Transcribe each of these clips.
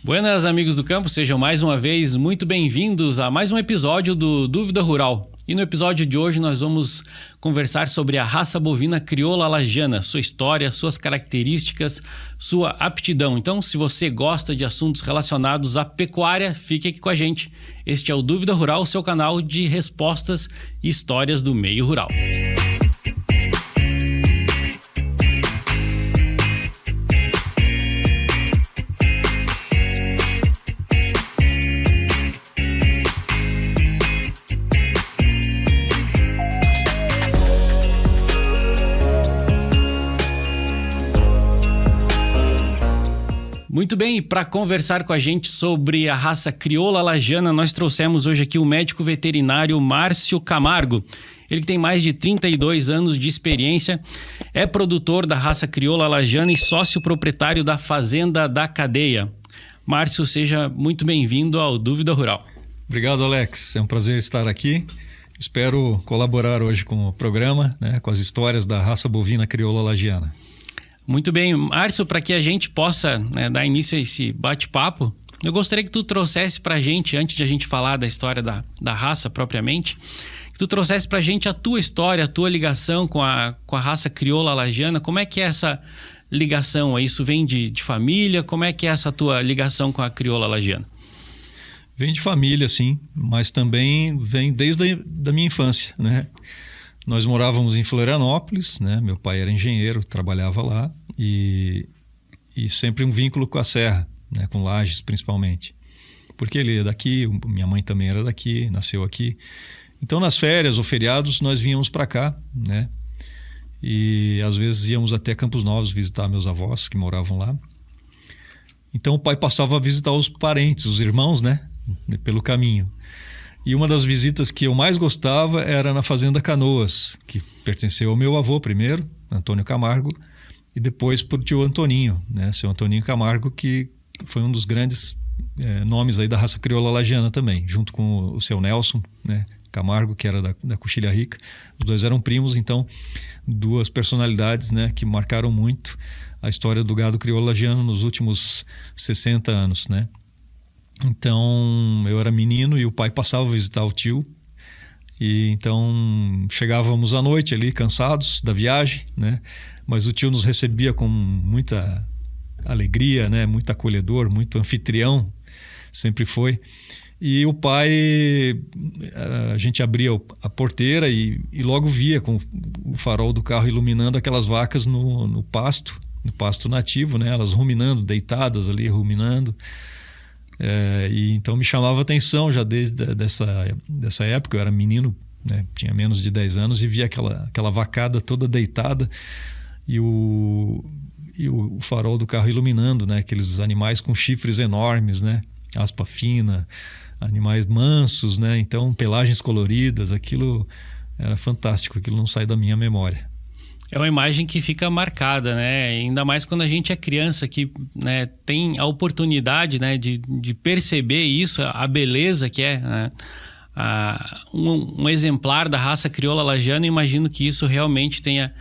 Buenas, amigos do campo, sejam mais uma vez muito bem-vindos a mais um episódio do Dúvida Rural. E no episódio de hoje nós vamos conversar sobre a raça bovina crioula lajana, sua história, suas características, sua aptidão. Então, se você gosta de assuntos relacionados à pecuária, fique aqui com a gente. Este é o Dúvida Rural, seu canal de respostas e histórias do meio rural. Muito bem, e para conversar com a gente sobre a raça crioula lajana, nós trouxemos hoje aqui o médico veterinário Márcio Camargo. Ele que tem mais de 32 anos de experiência, é produtor da raça crioula lajana e sócio proprietário da Fazenda da Cadeia. Márcio, seja muito bem-vindo ao Dúvida Rural. Obrigado, Alex. É um prazer estar aqui. Espero colaborar hoje com o programa, com as histórias da raça bovina crioula lajana. Muito bem, Márcio, para que a gente possa dar início a esse bate-papo, eu gostaria que tu trouxesse para a gente, antes de a gente falar da história da raça propriamente, que tu trouxesse para a gente a tua história, a tua ligação com a raça crioula lajana. Como é que é essa ligação? Isso vem de família? Como é que é essa tua ligação com a crioula lajana? Vem de família, sim, mas também vem desde da minha infância, né? Nós morávamos em Florianópolis, né? Meu pai era engenheiro, trabalhava lá e sempre um vínculo com a serra, né? Com Lages principalmente. Porque ele é daqui, minha mãe também era daqui, nasceu aqui. Então nas férias ou feriados nós vínhamos para cá, né? E às vezes íamos até Campos Novos visitar meus avós que moravam lá. Então o pai passava a visitar os parentes, os irmãos, né? Pelo caminho. E uma das visitas que eu mais gostava era na Fazenda Canoas, que pertenceu ao meu avô primeiro, Antônio Camargo, e depois por tio Antoninho, né? Seu Antoninho Camargo, que foi um dos grandes nomes aí da raça crioula lajana também, junto com o seu Nelson, né? Camargo, que era da Coxilha Rica. Os dois eram primos, então duas personalidades, né? Que marcaram muito a história do gado crioula lajano nos últimos 60 anos, né? Então eu era menino e o pai passava a visitar o tio, e então chegávamos à noite ali cansados da viagem, né? Mas o tio nos recebia com muita alegria, né? Muito acolhedor, muito anfitrião, sempre foi. E o pai, a gente abria a porteira e logo via com o farol do carro iluminando aquelas vacas no pasto nativo, né? Elas ruminando, deitadas ali, ruminando. E então me chamava a atenção já desde dessa época. Eu era menino, né? Tinha menos de 10 anos e via aquela vacada toda deitada e o farol do carro iluminando, né? Aqueles animais com chifres enormes, né? Aspa fina, animais mansos, né? Então pelagens coloridas, aquilo era fantástico, aquilo não sai da minha memória. É uma imagem que fica marcada, né? Ainda mais quando a gente é criança, que, né, tem a oportunidade, né, de perceber isso, a beleza que é, né? Um exemplar da raça crioula lajana. Imagino que isso realmente tenha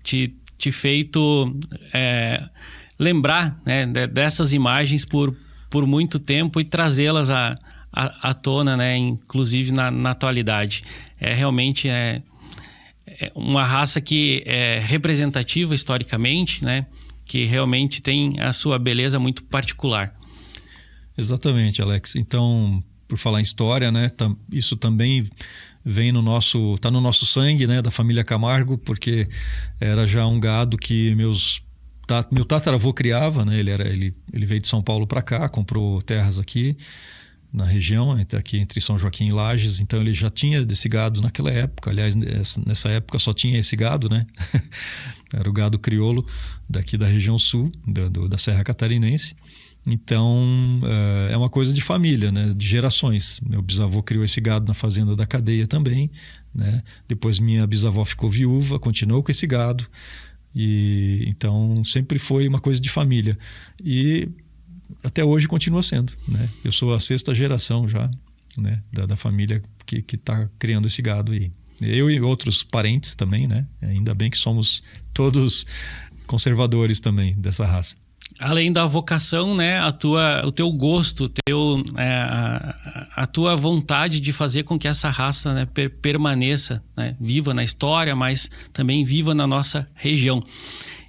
te feito lembrar, né, dessas imagens por muito tempo e trazê-las à tona, né, inclusive na atualidade. Realmente uma raça que é representativa historicamente, né? Que realmente tem a sua beleza muito particular. Exatamente, Alex. Então, por falar em história, né? Isso também vem tá no nosso sangue, né? Da família Camargo, porque era já um gado que meu tataravô criava, né? Ele veio de São Paulo para cá, comprou terras aqui na região, aqui entre São Joaquim e Lages. Então ele já tinha desse gado naquela época. Aliás, nessa época só tinha esse gado, né? Era o gado crioulo daqui da região sul, da Serra Catarinense. Então é uma coisa de família, né? De gerações. Meu bisavô criou esse gado na Fazenda da Cadeia também, né? Depois minha bisavó ficou viúva, continuou com esse gado. E então sempre foi uma coisa de família. E até hoje continua sendo, né? Eu sou a 6ª geração já, né? Da família que está criando esse gado aí. Eu e outros parentes também, né? Ainda bem que somos todos conservadores também dessa raça. além da vocação, né, o teu gosto, a tua vontade de fazer com que essa raça, né, permaneça, né, viva na história, mas também viva na nossa região.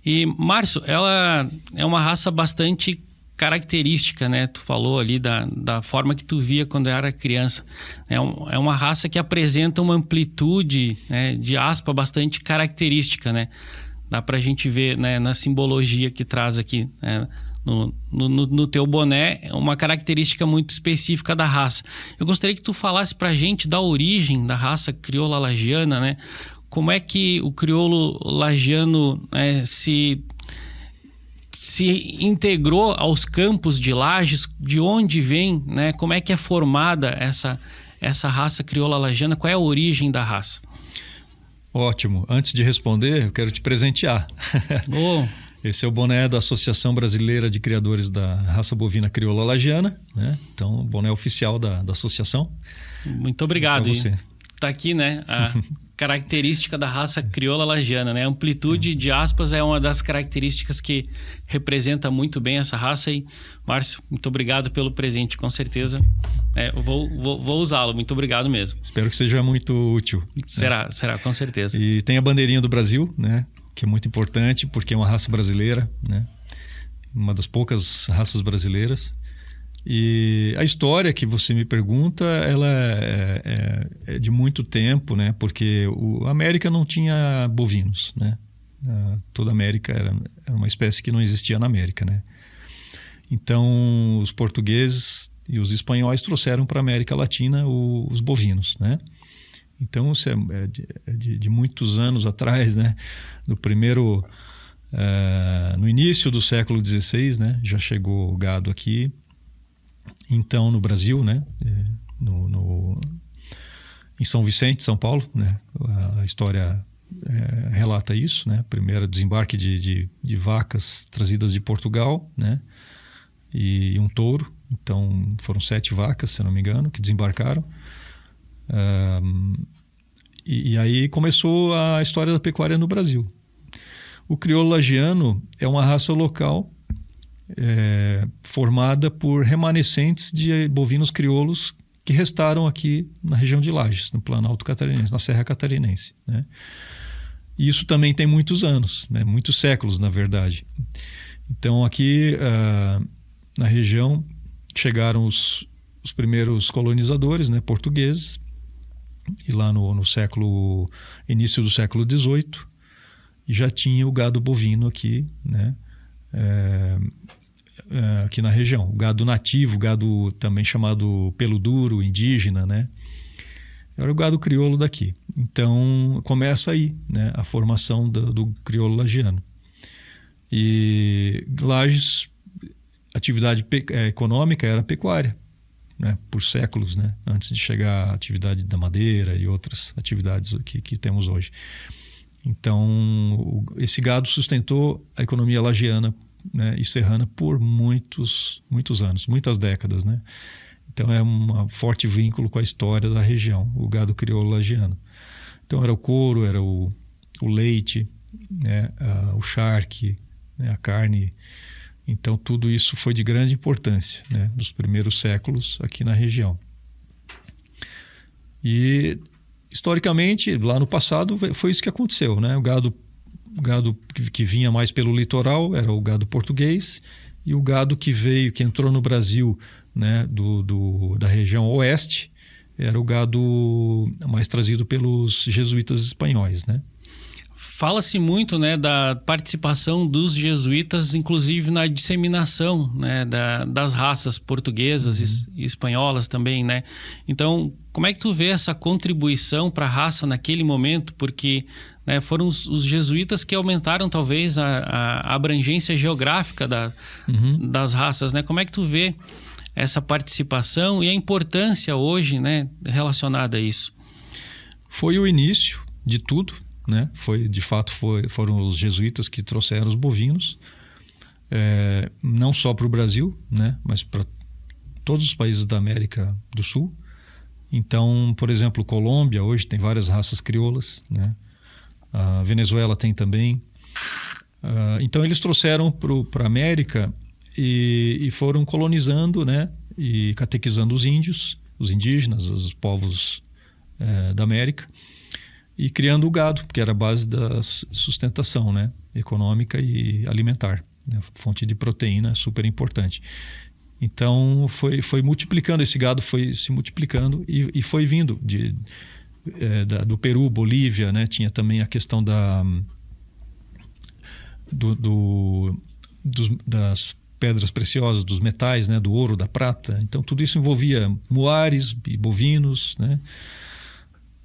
E, Márcio, ela é uma raça bastante característica, né? Tu falou ali da forma que tu via quando era criança. É uma raça que apresenta uma amplitude, né, de aspa bastante característica, né? Dá pra gente ver, né, na simbologia que traz aqui, né, no teu boné, uma característica muito específica da raça. Eu gostaria que tu falasse pra gente da origem da raça crioula lagiana, né? Como é que o crioulo lagiano se integrou aos campos de Lages, de onde vem, né? Como é que é formada essa raça crioula lagiana, qual é a origem da raça? Ótimo. Antes de responder, eu quero te presentear. Oh. Esse é o boné da Associação Brasileira de Criadores da Raça Bovina Crioula Lagiana, né? Então, o boné oficial da associação. Muito obrigado. Pra você. Tá aqui, né? A característica da raça crioula lagiana, né? A amplitude de aspas é uma das características que representa muito bem essa raça. E, Márcio, muito obrigado pelo presente, com certeza. Eu vou usá-lo. Muito obrigado mesmo. Espero que seja muito útil. Será, com certeza. E tem a bandeirinha do Brasil, né? Que é muito importante porque é uma raça brasileira, né? Uma das poucas raças brasileiras. E a história que você me pergunta, ela é de muito tempo, né? Porque a América não tinha bovinos, né? Toda a América era uma espécie que não existia na América, né? Então, os portugueses e os espanhóis trouxeram para a América Latina os bovinos, né? Então, isso é de muitos anos atrás, né? No início do século XVI, né? Já chegou o gado aqui. Então, no Brasil, né? Em São Vicente, São Paulo, né? A história relata isso, né? Primeiro desembarque de vacas trazidas de Portugal, né? E um touro. Então, foram 7 vacas, se não me engano, que desembarcaram. E aí começou a história da pecuária no Brasil. O crioulo lagiano é uma raça local formada por remanescentes de bovinos crioulos que restaram aqui na região de Lages, no Planalto Catarinense, na Serra Catarinense, né? E isso também tem muitos anos, né? Muitos séculos, na verdade. Então, aqui na região chegaram os primeiros colonizadores, né, portugueses, e lá no início do século XVIII, e já tinha o gado bovino aqui, né? Aqui na região, o gado nativo, gado também chamado pelo duro, indígena, né? Era o gado crioulo daqui. Então começa aí, né, a formação do crioulo lagiano. E Lages, atividade econômica era pecuária, né, por séculos, né, antes de chegar a atividade da madeira e outras atividades que temos hoje. Então esse gado sustentou a economia lagiana, né, e serrana por muitos anos, muitas décadas, né? Então é um forte vínculo com a história da região, o gado crioulo lagiano. Então era o couro, era o leite, né, o charque, né, a carne. Então tudo isso foi de grande importância, né, nos primeiros séculos aqui na região. E historicamente, lá no passado, foi isso que aconteceu, né? O gado que vinha mais pelo litoral era o gado português, e o gado que entrou no Brasil, né, da região oeste, era o gado mais trazido pelos jesuítas espanhóis, né? Fala-se muito, né, da participação dos jesuítas, inclusive na disseminação, né, das raças portuguesas e espanholas também, né? Então, como é que tu vê essa contribuição para a raça naquele momento? Porque, né, foram os jesuítas que aumentaram talvez a abrangência geográfica das raças, né? Como é que tu vê essa participação e a importância hoje, né, relacionada a isso? Foi o início de tudo, né? Foram os jesuítas que trouxeram os bovinos, não só para o Brasil, né, mas para todos os países da América do Sul. Então, por exemplo, Colômbia hoje tem várias raças crioulas, né? A Venezuela tem também. Então eles trouxeram para a América e foram colonizando, né, e catequizando os índios, os indígenas, os povos da América, e criando o gado, que era a base da sustentação, né, econômica e alimentar, né, fonte de proteína super importante. Então foi multiplicando, esse gado foi se multiplicando e foi vindo do Peru, Bolívia, né, tinha também a questão das pedras preciosas, dos metais, né, do ouro, da prata. Então tudo isso envolvia muares e bovinos, né,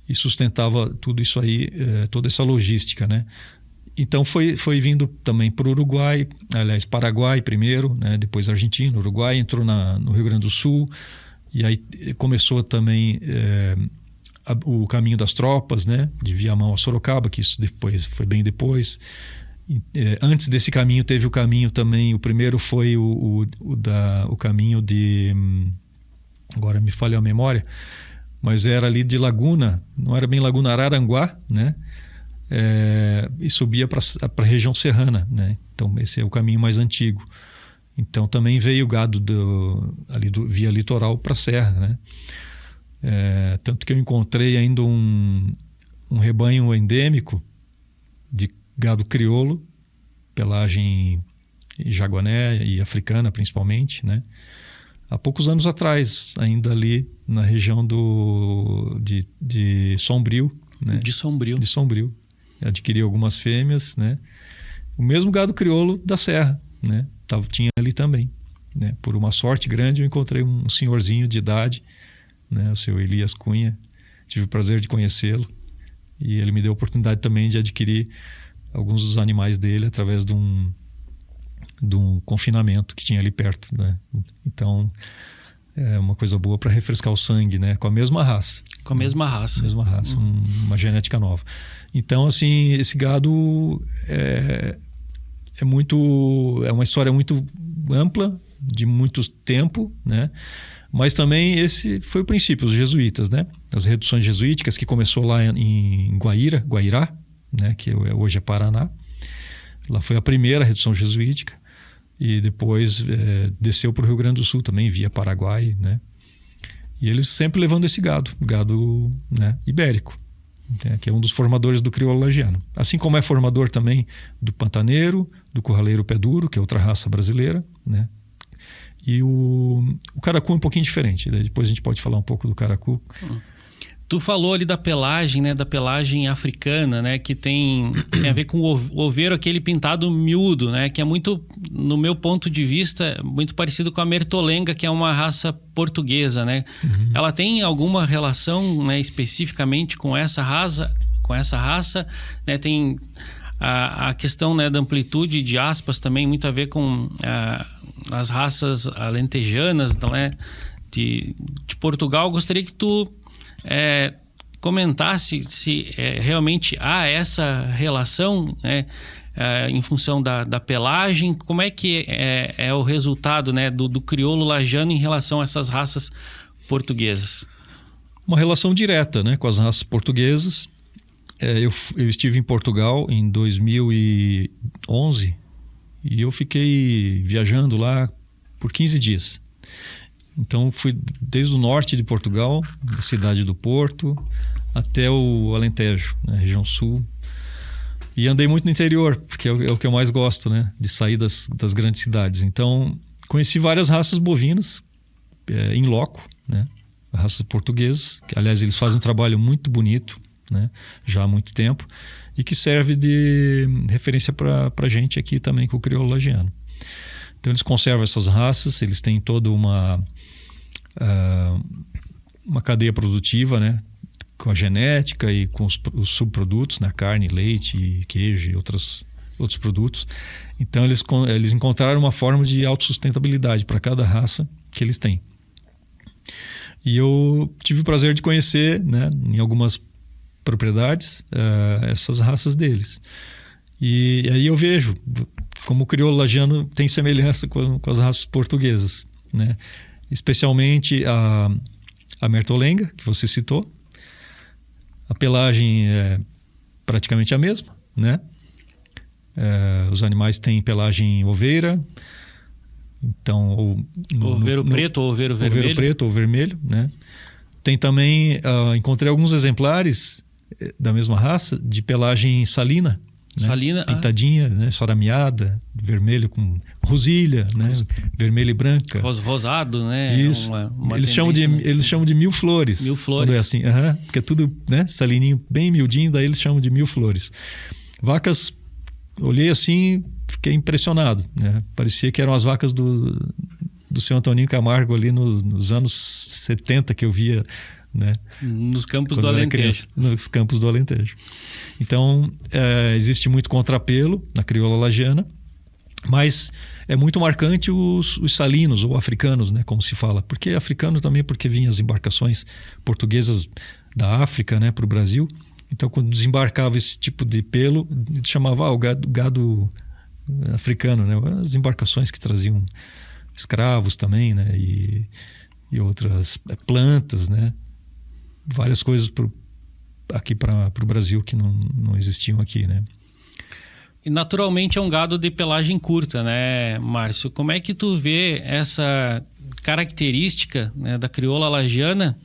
e sustentava tudo isso aí, toda essa logística, né. Então foi vindo também para o Uruguai, aliás, Paraguai primeiro, né, depois Argentina, Uruguai, entrou no Rio Grande do Sul, e aí começou também o caminho das tropas, né, de Viamão a Sorocaba, que isso depois foi bem depois. Antes desse caminho teve o caminho também, o primeiro foi o caminho de, agora me falha a memória, mas era ali de Laguna, não era bem Laguna, Araranguá, né, e subia para a região serrana, né. Então esse é o caminho mais antigo. Então também veio o gado via litoral para a serra, né. Tanto que eu encontrei ainda um rebanho endêmico de gado crioulo, pelagem jaguané e africana principalmente, né? Há poucos anos atrás, ainda ali na região de Sombrio, né? De Sombrio. De Sombrio. Adquiri algumas fêmeas, né? O mesmo gado crioulo da serra, né? Tinha ali também, né? Por uma sorte grande eu encontrei um senhorzinho de idade, né? O seu Elias Cunha. Tive o prazer de conhecê-lo e ele me deu a oportunidade também de adquirir alguns dos animais dele através de um confinamento que tinha ali perto, né? Então é uma coisa boa para refrescar o sangue, né? Com a mesma raça. Com a mesma raça. Uma genética nova. Então, assim, esse gado é uma história muito ampla, de muito tempo, né? Mas também esse foi o princípio, os jesuítas, né? As reduções jesuíticas, que começou lá em Guairá, né, que hoje é Paraná. Lá foi a primeira redução jesuítica e depois desceu para o Rio Grande do Sul também, via Paraguai, né? E eles sempre levando esse gado, né, ibérico, né, que é um dos formadores do crioulo lagiano. Assim como é formador também do pantaneiro, do curraleiro pé duro, que é outra raça brasileira, né? E o caracu é um pouquinho diferente, né? Depois a gente pode falar um pouco do caracu. Tu falou ali da pelagem, né? Da pelagem africana, né? Que tem a ver com o oveiro, aquele pintado miúdo, né? Que é muito, no meu ponto de vista, muito parecido com a Mertolenga, que é uma raça portuguesa, né? Uhum. Ela tem alguma relação, né, especificamente com essa raça? Né? Tem a questão, né, da amplitude de aspas também, muito a ver com as raças alentejanas, né? De Portugal. Gostaria que tu comentasse se realmente há essa relação, né, em função da pelagem. Como é que é o resultado, né, do crioulo lajano em relação a essas raças portuguesas? Uma relação direta, né, com as raças portuguesas. Eu estive em Portugal em 2011 e eu fiquei viajando lá por 15 dias. Então fui desde o norte de Portugal, da cidade do Porto, até o Alentejo, né, região sul. E andei muito no interior, porque é o que eu mais gosto, né, de sair das grandes cidades. Então conheci várias raças bovinas em loco, né, raças portuguesas, que aliás eles fazem um trabalho muito bonito, né, já há muito tempo, e que serve de referência para a gente aqui também com o crioulo lagiano. Então eles conservam essas raças, eles têm toda uma cadeia produtiva, né, com a genética e com os subprodutos, né, carne, leite, queijo e outros produtos. Então eles encontraram uma forma de autossustentabilidade para cada raça que eles têm. E eu tive o prazer de conhecer, né, em algumas propriedades, essas raças deles. E aí eu vejo como o crioulo lagiano tem semelhança com as raças portuguesas, né? Especialmente a Mertolenga, que você citou. A pelagem é praticamente a mesma, né? Os animais têm pelagem oveira, então oveiro preto ou oveiro vermelho. Oveiro preto ou vermelho, né? Tem também, encontrei alguns exemplares da mesma raça de pelagem salina, né? Salina, pintadinha, né? Sorameada, vermelho com rosilha, né? Vermelho e branca. Rosado, né? Isso. Eles chamam de mil flores. Mil flores. Quando é assim, porque é tudo, né? Salininho bem miudinho, daí eles chamam de mil flores. Vacas, olhei assim, fiquei impressionado, né? Parecia que eram as vacas do seu Antoninho Camargo ali nos anos 70 que eu via, né? Nos campos do Alentejo. Nos campos do Alentejo. Então, existe muito contrapelo na crioula lajana, mas é muito marcante os salinos ou africanos, né? Como se fala. Porque africano também porque vinham as embarcações portuguesas da África, né? Para o Brasil. Então, quando desembarcava esse tipo de pelo, chamava o gado africano, né? As embarcações que traziam escravos também, né? E outras plantas, né? Várias coisas aqui para o Brasil que não existiam aqui, né? E naturalmente é um gado de pelagem curta, né, Márcio? Como é que tu vê essa característica, né, da crioula lajana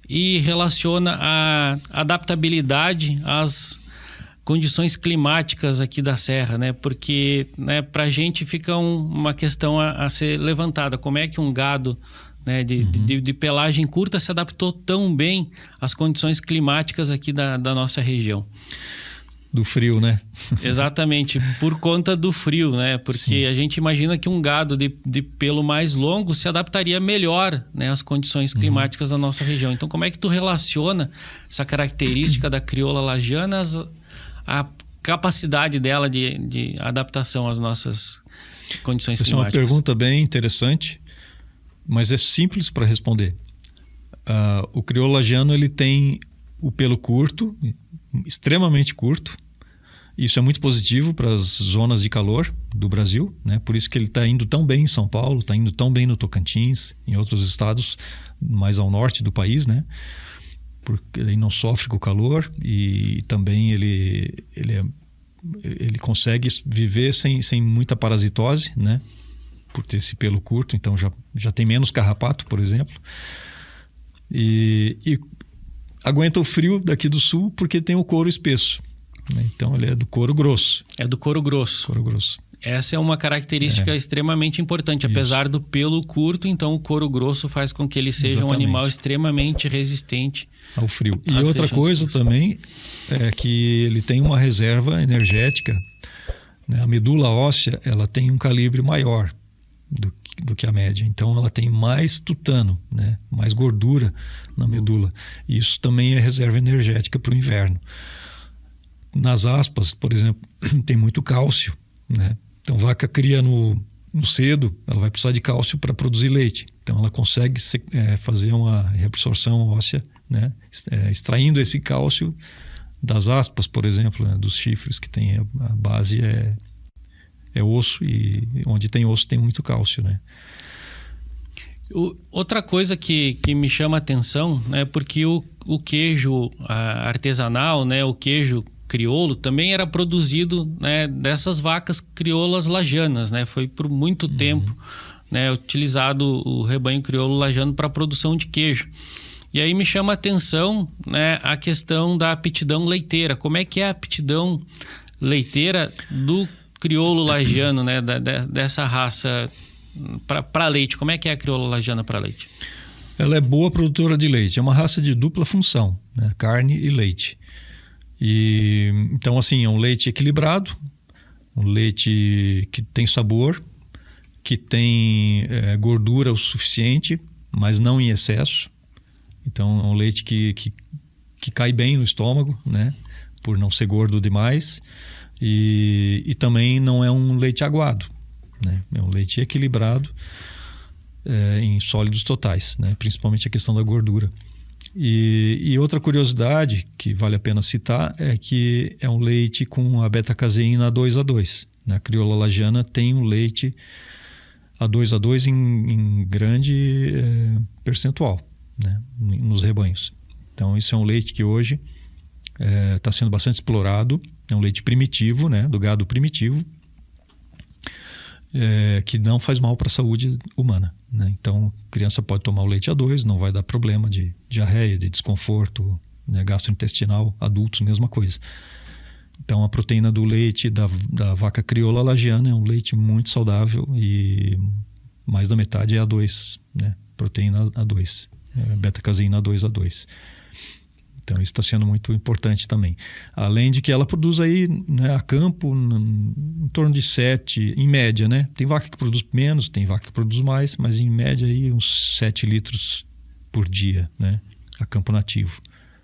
e relaciona a adaptabilidade às condições climáticas aqui da Serra, né? Porque, né, para a gente fica uma questão a ser levantada. Como é que um gado, né, de pelagem curta se adaptou tão bem às condições climáticas aqui da nossa região? Do frio, né? Exatamente, por conta do frio, né? Porque Sim. A gente imagina que um gado de pelo mais longo se adaptaria melhor, né, às condições climáticas da nossa região. Então, como é que tu relaciona essa característica da crioula lajana a capacidade dela de adaptação às nossas condições climáticas? Essa é uma pergunta bem interessante, mas é simples para responder. O crioulo lajano, ele tem o pelo curto, extremamente curto. Isso é muito positivo para as zonas de calor do Brasil, né? Por isso que ele está indo tão bem em São Paulo, está indo tão bem no Tocantins, em outros estados mais ao norte do país, né? Porque ele não sofre com o calor e também ele consegue viver sem muita parasitose, né? Por ter esse pelo curto, então já tem menos carrapato, por exemplo. E aguenta o frio daqui do sul porque tem o couro espesso, né? Então ele é do couro grosso. É do couro grosso. Couro grosso. Essa é uma característica extremamente importante. Apesar do pelo curto, então o couro grosso faz com que ele seja um animal extremamente resistente ao frio. E outra coisa também é que ele tem uma reserva energética, né? A medula óssea, ela tem um calibre maior do que a média. Então ela tem mais tutano, né? Mais gordura na medula. E isso também é reserva energética para o inverno. Nas aspas, por exemplo, tem muito cálcio, né? Então vaca cria no cedo, ela vai precisar de cálcio para produzir leite. Então ela consegue fazer uma reabsorção óssea, né? Extraindo esse cálcio das aspas, por exemplo, né? Dos chifres, que tem a base é osso, e onde tem osso tem muito cálcio, né? Outra coisa que me chama a atenção, né? Porque o queijo artesanal, né? O queijo crioulo também era produzido, né, dessas vacas crioulas lajanas, né? Foi por muito tempo, né, utilizado o rebanho crioulo lajano para a produção de queijo. E aí me chama a atenção, né, a questão da aptidão leiteira. Como é que é a aptidão leiteira do crioulo lajano, né, dessa raça para leite? Como é que é a crioula lajana para leite? Ela é boa produtora de leite. É uma raça de dupla função, né? Carne e leite. E então, assim, é um leite equilibrado, um leite que tem sabor, que tem gordura o suficiente, mas não em excesso. Então é um leite que cai bem no estômago, né? Por não ser gordo demais. E também não é um leite aguado, né? É um leite equilibrado em sólidos totais, né? Principalmente a questão da gordura. E outra curiosidade que vale a pena citar é que é um leite com a beta-caseína A2A2. A crioula lajana tem um leite A2A2 em grande percentual, né, nos rebanhos. Então isso é um leite que hoje está sendo bastante explorado. É um leite primitivo, né? Do gado primitivo, que não faz mal para a saúde humana, né? Então, a criança pode tomar o leite A2, não vai dar problema de diarreia, de desconforto, né? Gastrointestinal. Adultos, mesma coisa. Então, a proteína do leite da vaca crioula lagiana é um leite muito saudável e mais da metade é A2, né? Proteína A2, beta-caseína A2. Então, isso está sendo muito importante também. Além de que ela produz aí, né, a campo em torno de 7, em média, né? Tem vaca que produz menos, tem vaca que produz mais, mas em média aí uns 7 litros por dia, né? A campo nativo.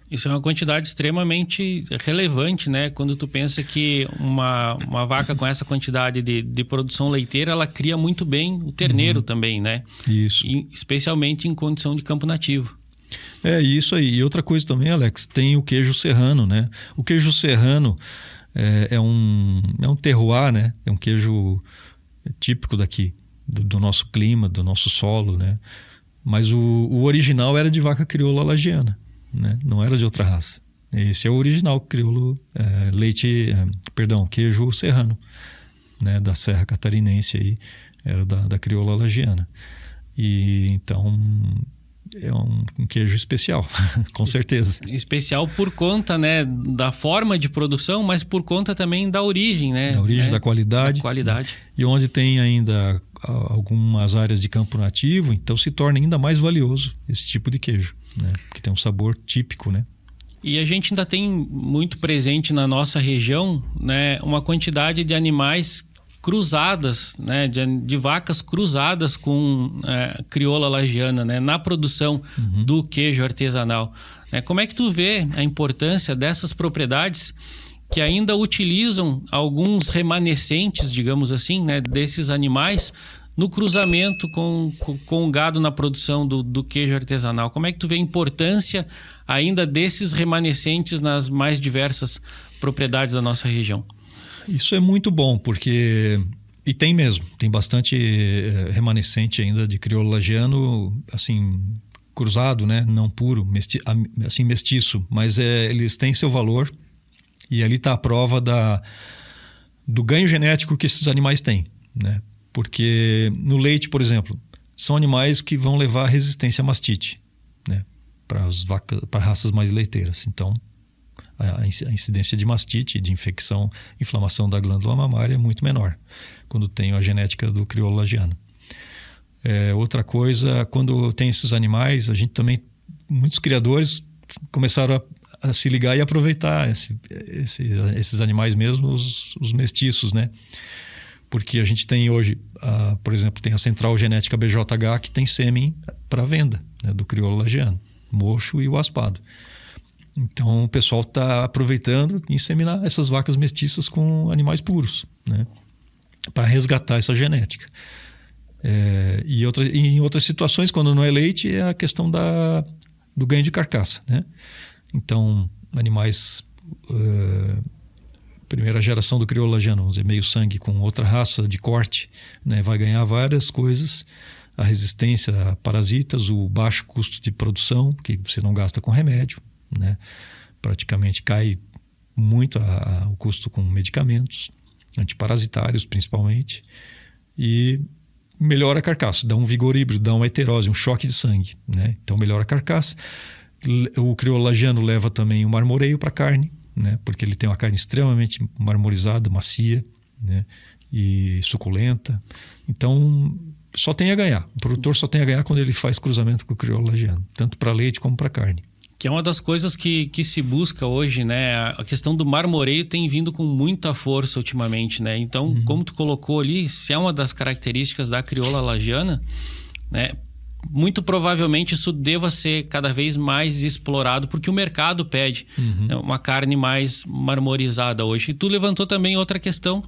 Isso é uma quantidade extremamente relevante, né? Quando tu pensa que uma vaca com essa quantidade de produção leiteira, ela cria muito bem o terneiro também, né? Isso. Especialmente em condição de campo nativo. É isso aí. E outra coisa também, Alex, tem o queijo serrano, né? O queijo serrano é um terroir, né? É um queijo típico daqui, do nosso clima, do nosso solo, né? Mas o original era de vaca crioula lagiana, né? Não era de outra raça. Esse é o original crioulo, queijo serrano, né? Da Serra Catarinense aí, era da crioula lagiana. E então é um queijo especial, com certeza. Especial por conta, né, da forma de produção, mas por conta também da origem, né? Da origem, da qualidade. Da qualidade. E onde tem ainda algumas áreas de campo nativo, então se torna ainda mais valioso esse tipo de queijo, né? Porque tem um sabor típico, né? E a gente ainda tem muito presente na nossa região, né, uma quantidade de animais cruzadas, né, de vacas cruzadas com crioula lagiana, né, na produção do queijo artesanal. Como é que tu vê a importância dessas propriedades que ainda utilizam alguns remanescentes, digamos assim, né, desses animais no cruzamento com o gado na produção do queijo artesanal? Como é que tu vê a importância ainda desses remanescentes nas mais diversas propriedades da nossa região? Isso é muito bom, porque... E tem mesmo, tem bastante remanescente ainda de crioulo lagiano, assim, cruzado, né? Não puro, assim, mestiço, mas eles têm seu valor e ali está a prova do ganho genético que esses animais têm, né? Porque no leite, por exemplo, são animais que vão levar resistência à mastite, né? Para raças mais leiteiras. Então, a incidência de mastite, de inflamação da glândula mamária é muito menor quando tem a genética do crioulo lagiano. Outra coisa, quando tem esses animais, a gente também, muitos criadores começaram a se ligar e aproveitar esses animais mesmo, os mestiços, né? Porque a gente tem hoje, por exemplo, tem a Central Genética BJH que tem sêmen para venda, né, do crioulo lagiano, mocho e o aspado. Então, o pessoal está aproveitando e inseminar essas vacas mestiças com animais puros, né? Para resgatar essa genética. E em outras situações, quando não é leite, é a questão do ganho de carcaça, né? Então, animais... primeira geração do crioulo lagiano, vamos dizer, meio sangue com outra raça de corte, né? Vai ganhar várias coisas. A resistência a parasitas, o baixo custo de produção, que você não gasta com remédio, né? Praticamente cai muito o custo com medicamentos antiparasitários principalmente, e melhora a carcaça, dá um vigor híbrido, dá uma heterose, um choque de sangue, né? Então melhora a carcaça. O crioulo lagiano leva também o marmoreio para a carne, né? Porque ele tem uma carne extremamente marmorizada, macia, né? E suculenta. Então só tem a ganhar, o produtor só tem a ganhar quando ele faz cruzamento com o crioulo lagiano, tanto para leite como para carne. Que é uma das coisas que se busca hoje, né? A questão do marmoreio tem vindo com muita força ultimamente, né? Então, como tu colocou ali, se é uma das características da crioula lagiana, né? Muito provavelmente isso deva ser cada vez mais explorado, porque o mercado pede, né, uma carne mais marmorizada hoje. E tu levantou também outra questão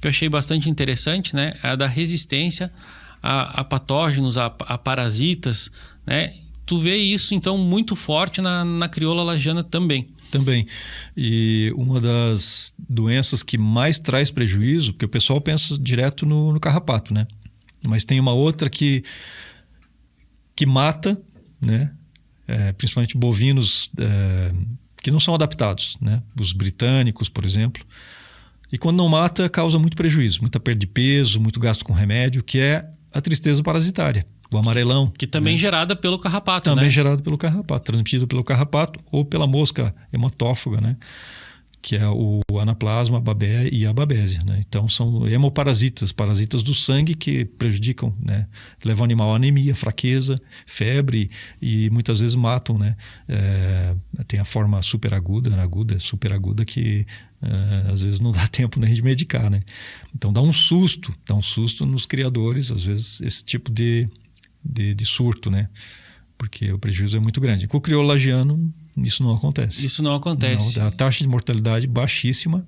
que eu achei bastante interessante, né? A da resistência a patógenos, a parasitas, né? Tu vê isso, então, muito forte na crioula lagiana também. Também. E uma das doenças que mais traz prejuízo, porque o pessoal pensa direto no carrapato, né? Mas tem uma outra que mata, né? Principalmente bovinos que não são adaptados, né? Os britânicos, por exemplo. E quando não mata, causa muito prejuízo, muita perda de peso, muito gasto com remédio, que é a tristeza parasitária, o amarelão. Que também é gerada pelo carrapato, também né? gerada pelo carrapato, transmitida pelo carrapato ou pela mosca hematófaga, né? Que é o anaplasma, a babé e a babésia, né? Então são hemoparasitas, parasitas do sangue que prejudicam, né? Levam o animal a anemia, fraqueza, febre e muitas vezes matam, né? Tem a forma superaguda, superaguda que às vezes não dá tempo nem de medicar, né? Então dá um susto nos criadores, às vezes, esse tipo de surto, né? Porque o prejuízo é muito grande. Com o crioulo lagiano, isso não acontece. Isso não acontece. Não, a taxa de mortalidade baixíssima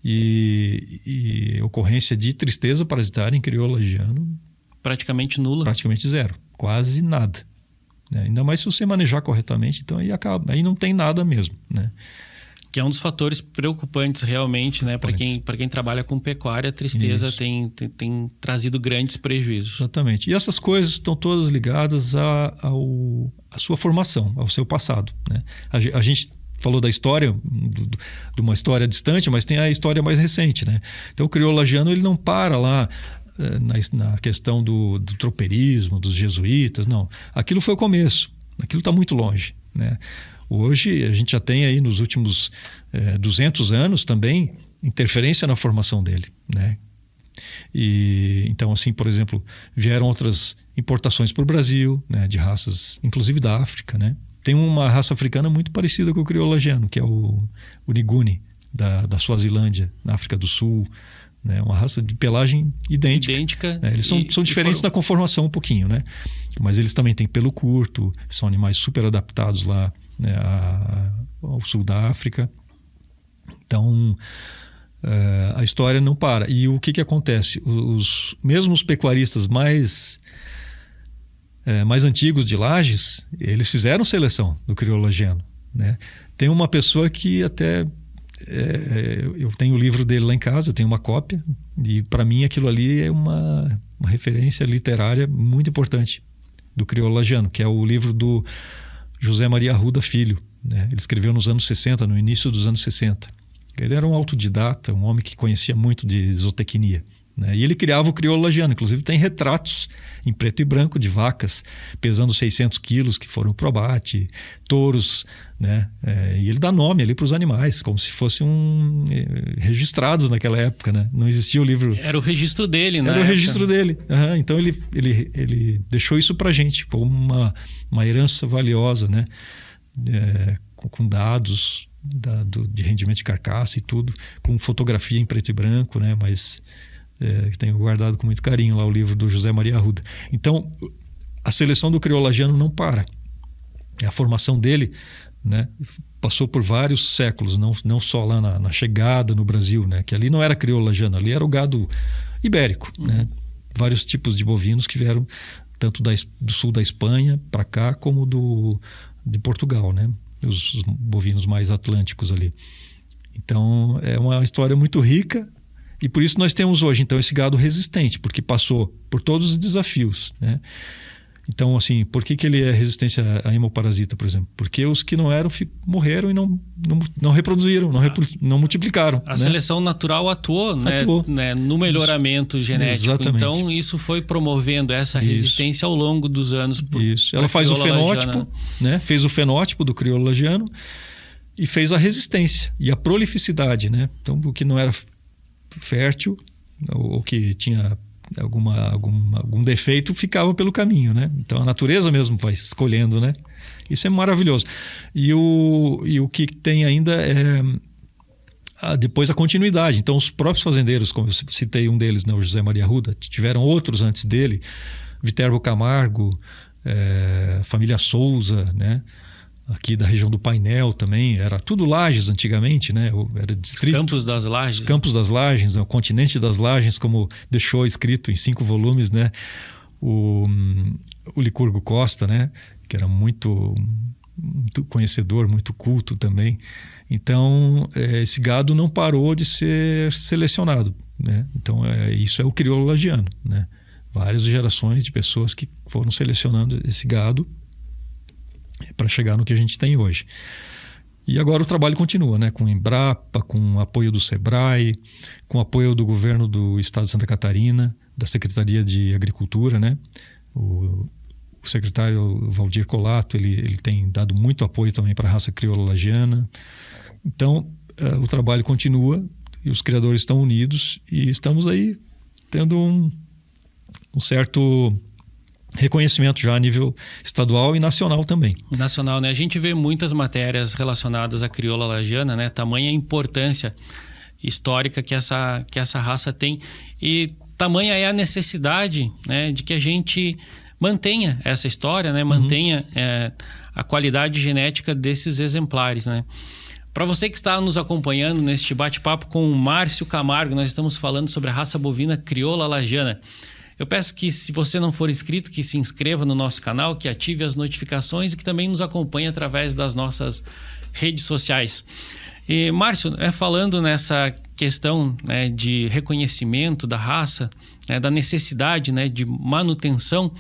e ocorrência de tristeza parasitária em crioulo lagiano praticamente nula. Praticamente zero. Quase nada. Ainda mais se você manejar corretamente, então aí não tem nada mesmo, né? Que é um dos fatores preocupantes realmente, né? Para quem trabalha com pecuária, a tristeza tem trazido grandes prejuízos. Exatamente. E essas coisas estão todas ligadas à sua formação, ao seu passado, né? A gente falou da história, de uma história distante, mas tem a história mais recente, né? Então o crioulo lagiano, ele não para lá na questão do tropeirismo, dos jesuítas, não. Aquilo foi o começo, aquilo está muito longe, né? Hoje a gente já tem aí nos últimos 200 anos também interferência na formação dele, né? E então, assim, por exemplo, vieram outras importações para o Brasil, né, de raças, inclusive da África, né? Tem uma raça africana muito parecida com o crioulo lagiano, que é o Nguni, da Suazilândia, na África do Sul, né? Uma raça de pelagem idêntica. Eles são diferentes na conformação um pouquinho, né? Mas eles também têm pelo curto, são animais super adaptados lá, né, ao sul da África. Então a história não para. E o que acontece? Mesmo os pecuaristas mais antigos de Lages, eles fizeram seleção do crioulo lagiano, né? Tem uma pessoa que até eu tenho o livro dele lá em casa, eu tenho uma cópia, e para mim aquilo ali é uma referência literária muito importante do crioulo lagiano, que é o livro do José Maria Arruda Filho, né? Ele escreveu nos anos 60, no início dos anos 60. Ele era um autodidata, um homem que conhecia muito de zootecnia, né? E ele criava o crioulo lagiano. Inclusive tem retratos em preto e branco de vacas pesando 600 quilos que foram pro abate, touros, né? E ele dá nome ali para os animais, como se fossem registrados naquela época, né? Não existia o livro. Era o registro dele, né? Era o registro dele. Então ele deixou isso para a gente como uma herança valiosa, né? Com dados de rendimento de carcaça e tudo, com fotografia em preto e branco, né? Mas tenho guardado com muito carinho lá o livro do José Maria Arruda. Então, a seleção do crioulo lagiano não para. A formação dele, né, passou por vários séculos, não só lá na chegada no Brasil, né? Que ali não era crioulo lagiano, ali era o gado ibérico, né? Vários tipos de bovinos que vieram tanto do sul da Espanha para cá, como de Portugal, né? Os bovinos mais atlânticos ali. Então, é uma história muito rica. E por isso nós temos hoje, então, esse gado resistente, porque passou por todos os desafios, né? Então, assim, por que ele é resistente a hemoparasita, por exemplo? Porque os que não eram morreram e não reproduziram, não multiplicaram. A seleção natural atuou, né, no melhoramento genético. Exatamente. Então, isso foi promovendo essa resistência ao longo dos anos. Ela faz o fenótipo, né? Fez o fenótipo do crioulo lagiano e fez a resistência e a prolificidade, né? Então, o que não era fértil ou que tinha algum defeito ficava pelo caminho, né? Então a natureza mesmo vai escolhendo, né? Isso é maravilhoso. E o que tem ainda é depois a continuidade. Então os próprios fazendeiros, como eu citei um deles, né, o José Maria Arruda, tiveram outros antes dele, Viterbo Camargo, família Souza, né? Aqui da região do Painel também, era tudo Lages antigamente, né? Era distrito. Campos das Lages. Campos das Lages, né? O continente das Lages, como deixou escrito em 5 volumes, né? O Licurgo Costa, né? Que era muito conhecedor, muito culto também. Então, esse gado não parou de ser selecionado, né? Então, isso é o crioulo lagiano, né? Várias gerações de pessoas que foram selecionando esse gado para chegar no que a gente tem hoje. E agora o trabalho continua, né? Com o Embrapa, com o apoio do Sebrae, com o apoio do governo do estado de Santa Catarina, da Secretaria de Agricultura, né? O secretário Valdir Colato, ele tem dado muito apoio também para a raça crioula lagiana. Então, o trabalho continua e os criadores estão unidos e estamos aí tendo um certo reconhecimento já a nível estadual e nacional também. Nacional, né? A gente vê muitas matérias relacionadas à crioula lagiana, né? Tamanha importância histórica que essa raça tem e tamanha é a necessidade, né, de que a gente mantenha essa história, né? Mantenha a qualidade genética desses exemplares, né? Para você que está nos acompanhando neste bate-papo com o Márcio Camargo, nós estamos falando sobre a raça bovina crioula lagiana. Eu peço que, se você não for inscrito, que se inscreva no nosso canal, que ative as notificações e que também nos acompanhe através das nossas redes sociais. E, Márcio, falando nessa questão, né, de reconhecimento da raça, né, da necessidade, né, de manutenção,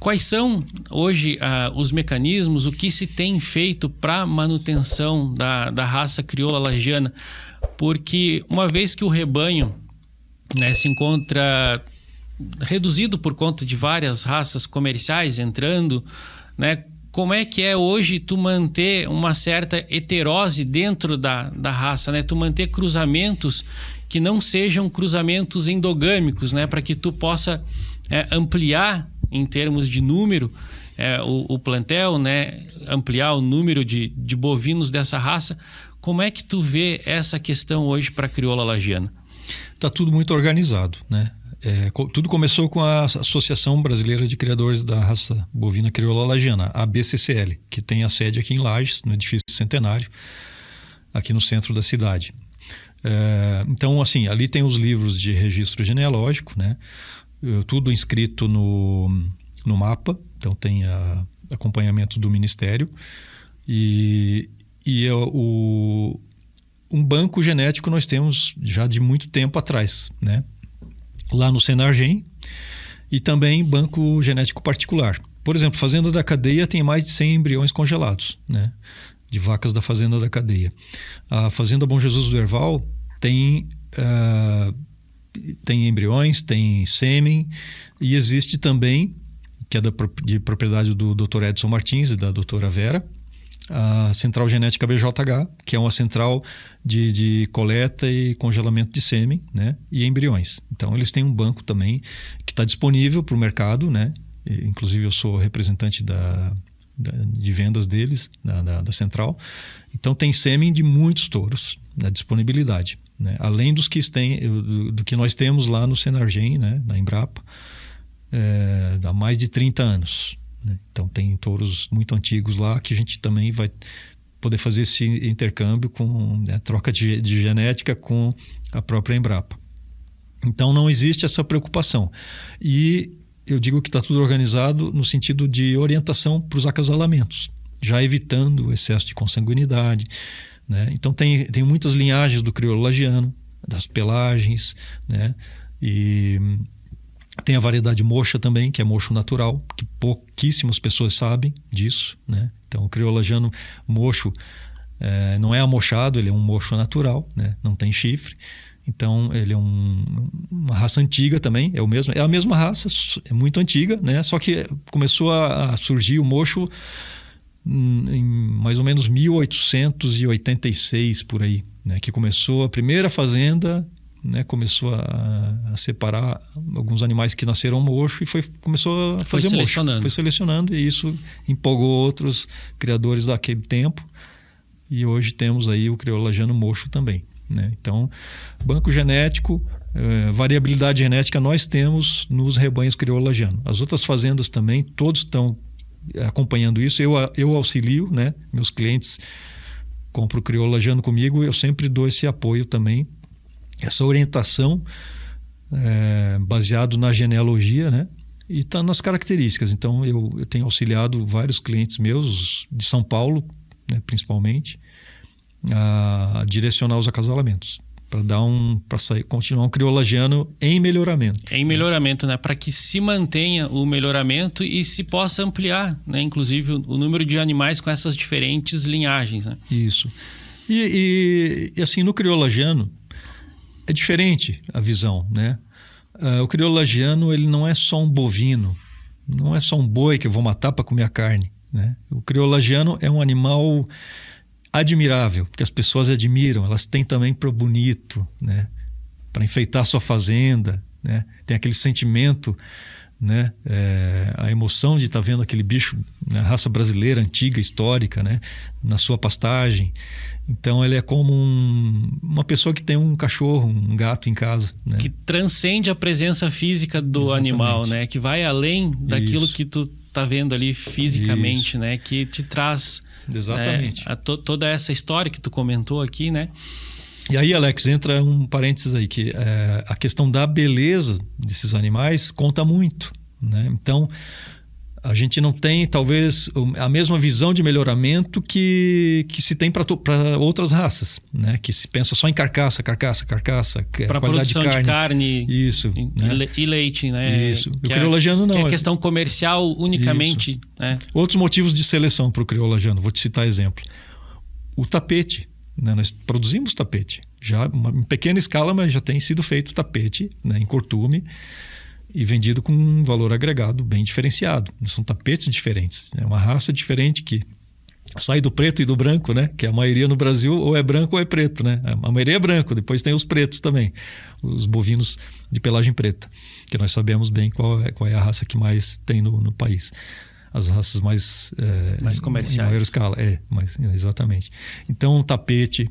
quais são hoje os mecanismos, o que se tem feito para manutenção da raça crioula lagiana? Porque uma vez que o rebanho, né, se encontra reduzido por conta de várias raças comerciais entrando, né? Como é que é hoje tu manter uma certa heterose dentro da raça, né? Tu manter cruzamentos que não sejam cruzamentos endogâmicos, né? Para que tu possa ampliar em termos de número o plantel, né? Ampliar o número de bovinos dessa raça. Como é que tu vê essa questão hoje para a crioula lagiana? Está tudo muito organizado, né? Tudo começou com a Associação Brasileira de Criadores da Raça Bovina Crioula Lagiana, a ABCCL, que tem a sede aqui em Lages, no edifício Centenário, aqui no centro da cidade. Então, assim, ali tem os livros de registro genealógico, né? Tudo inscrito no mapa, então tem acompanhamento do Ministério um banco genético nós temos já de muito tempo atrás, né? Lá no Senargem, e também banco genético particular. Por exemplo, Fazenda da Cadeia tem mais de 100 embriões congelados, né, de vacas da Fazenda da Cadeia. A Fazenda Bom Jesus do Herval tem embriões, tem sêmen, e existe também, que é de propriedade do Dr. Edson Martins e da doutora Vera, a Central Genética BJH, que é uma central de coleta e congelamento de sêmen, né, e embriões. Então, eles têm um banco também que está disponível para o mercado, né? Inclusive, eu sou representante de vendas deles, da central. Então, tem sêmen de muitos touros na disponibilidade, né? Além do que nós temos lá no Senargem, né, na Embrapa, há mais de 30 anos. Então tem touros muito antigos lá que a gente também vai poder fazer esse intercâmbio com troca de genética com a própria Embrapa. Então não existe essa preocupação. E eu digo que está tudo organizado no sentido de orientação para os acasalamentos, já evitando o excesso de consanguinidade, né? Então tem muitas linhagens do crioulo lagiano, das pelagens, né? E tem a variedade mocha também, que é mocho natural, que pouquíssimas pessoas sabem disso, né? Então, o crioulo lagiano mocho não é amochado, ele é um mocho natural, né? Não tem chifre. Então, ele é uma raça antiga também, é a mesma raça, é muito antiga, né? Só que começou a surgir o mocho em mais ou menos 1886, por aí, né? Que começou a primeira fazenda, né, começou a separar alguns animais que nasceram mocho e começou a fazer mocho. Foi selecionando, e isso empolgou outros criadores daquele tempo. E hoje temos aí o crioulo lagiano mocho também, né? Então, banco genético, variabilidade genética nós temos nos rebanhos crioulo lagiano. As outras fazendas também, todos estão acompanhando isso. Eu auxilio, né? Meus clientes compram o crioulo lagiano comigo, eu sempre dou esse apoio também, essa orientação baseado na genealogia, né? E está nas características. Então, eu tenho auxiliado vários clientes meus, de São Paulo, né, principalmente, a direcionar os acasalamentos. para continuar um crioulo lagiano em melhoramento. Em melhoramento, né? Para que se mantenha o melhoramento e se possa ampliar, né? Inclusive o número de animais com essas diferentes linhagens, né? Isso. E assim, no crioulo lagiano é diferente a visão, né? O crioulo lagiano, ele não é só um bovino, não é só um boi que eu vou matar para comer a carne, né? O crioulo lagiano é um animal admirável, porque as pessoas admiram, elas têm também para o bonito, né? Para enfeitar sua fazenda, né? Tem aquele sentimento, né? A emoção de estar vendo aquele bicho, né? Raça brasileira, antiga, histórica, né? Na sua pastagem. Então ele é como uma pessoa que tem um cachorro, um gato em casa, né? Que transcende a presença física do Exatamente. Animal, né? Que vai além daquilo que tu tá vendo ali fisicamente, Isso. né? Que te traz... Exatamente. Toda essa história que tu comentou aqui, né? E aí, Alex, entra um parênteses aí, que a questão da beleza desses animais conta muito, né? Então, a gente não tem, talvez, a mesma visão de melhoramento que se tem para outras raças, né? Que se pensa só em carcaça, para produção de carne isso, né? e leite, né? Isso. O crioulo lagiano não. Que é questão comercial unicamente, né? Outros motivos de seleção para o crioulo lagiano, vou te citar exemplo. O tapete, né? Nós produzimos tapete, já em pequena escala, mas já tem sido feito tapete, né? Em cortume, e vendido com um valor agregado bem diferenciado. São tapetes diferentes. É uma raça diferente que sai do preto e do branco, né? Que a maioria no Brasil ou é branco ou é preto, né? A maioria é branco, depois tem os pretos também. Os bovinos de pelagem preta, que nós sabemos bem qual é a raça que mais tem no país. As raças mais comerciais. Em maior escala, exatamente. Então, o tapete,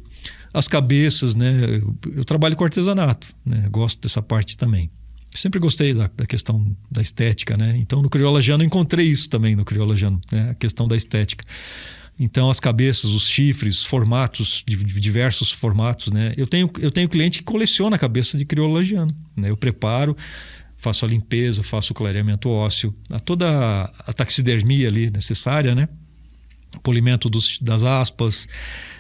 as cabeças, né? Eu trabalho com artesanato, né? Gosto dessa parte também. Sempre gostei da questão da estética, né? Então, no crioulo lagiano, eu encontrei isso também no crioulo lagiano, né? A questão da estética. Então, as cabeças, os chifres, formatos, de diversos formatos, né? Eu tenho cliente que coleciona a cabeça de crioulo lagiano, né? Eu preparo, faço a limpeza, faço o clareamento ósseo, toda a taxidermia ali necessária, né? O polimento das aspas.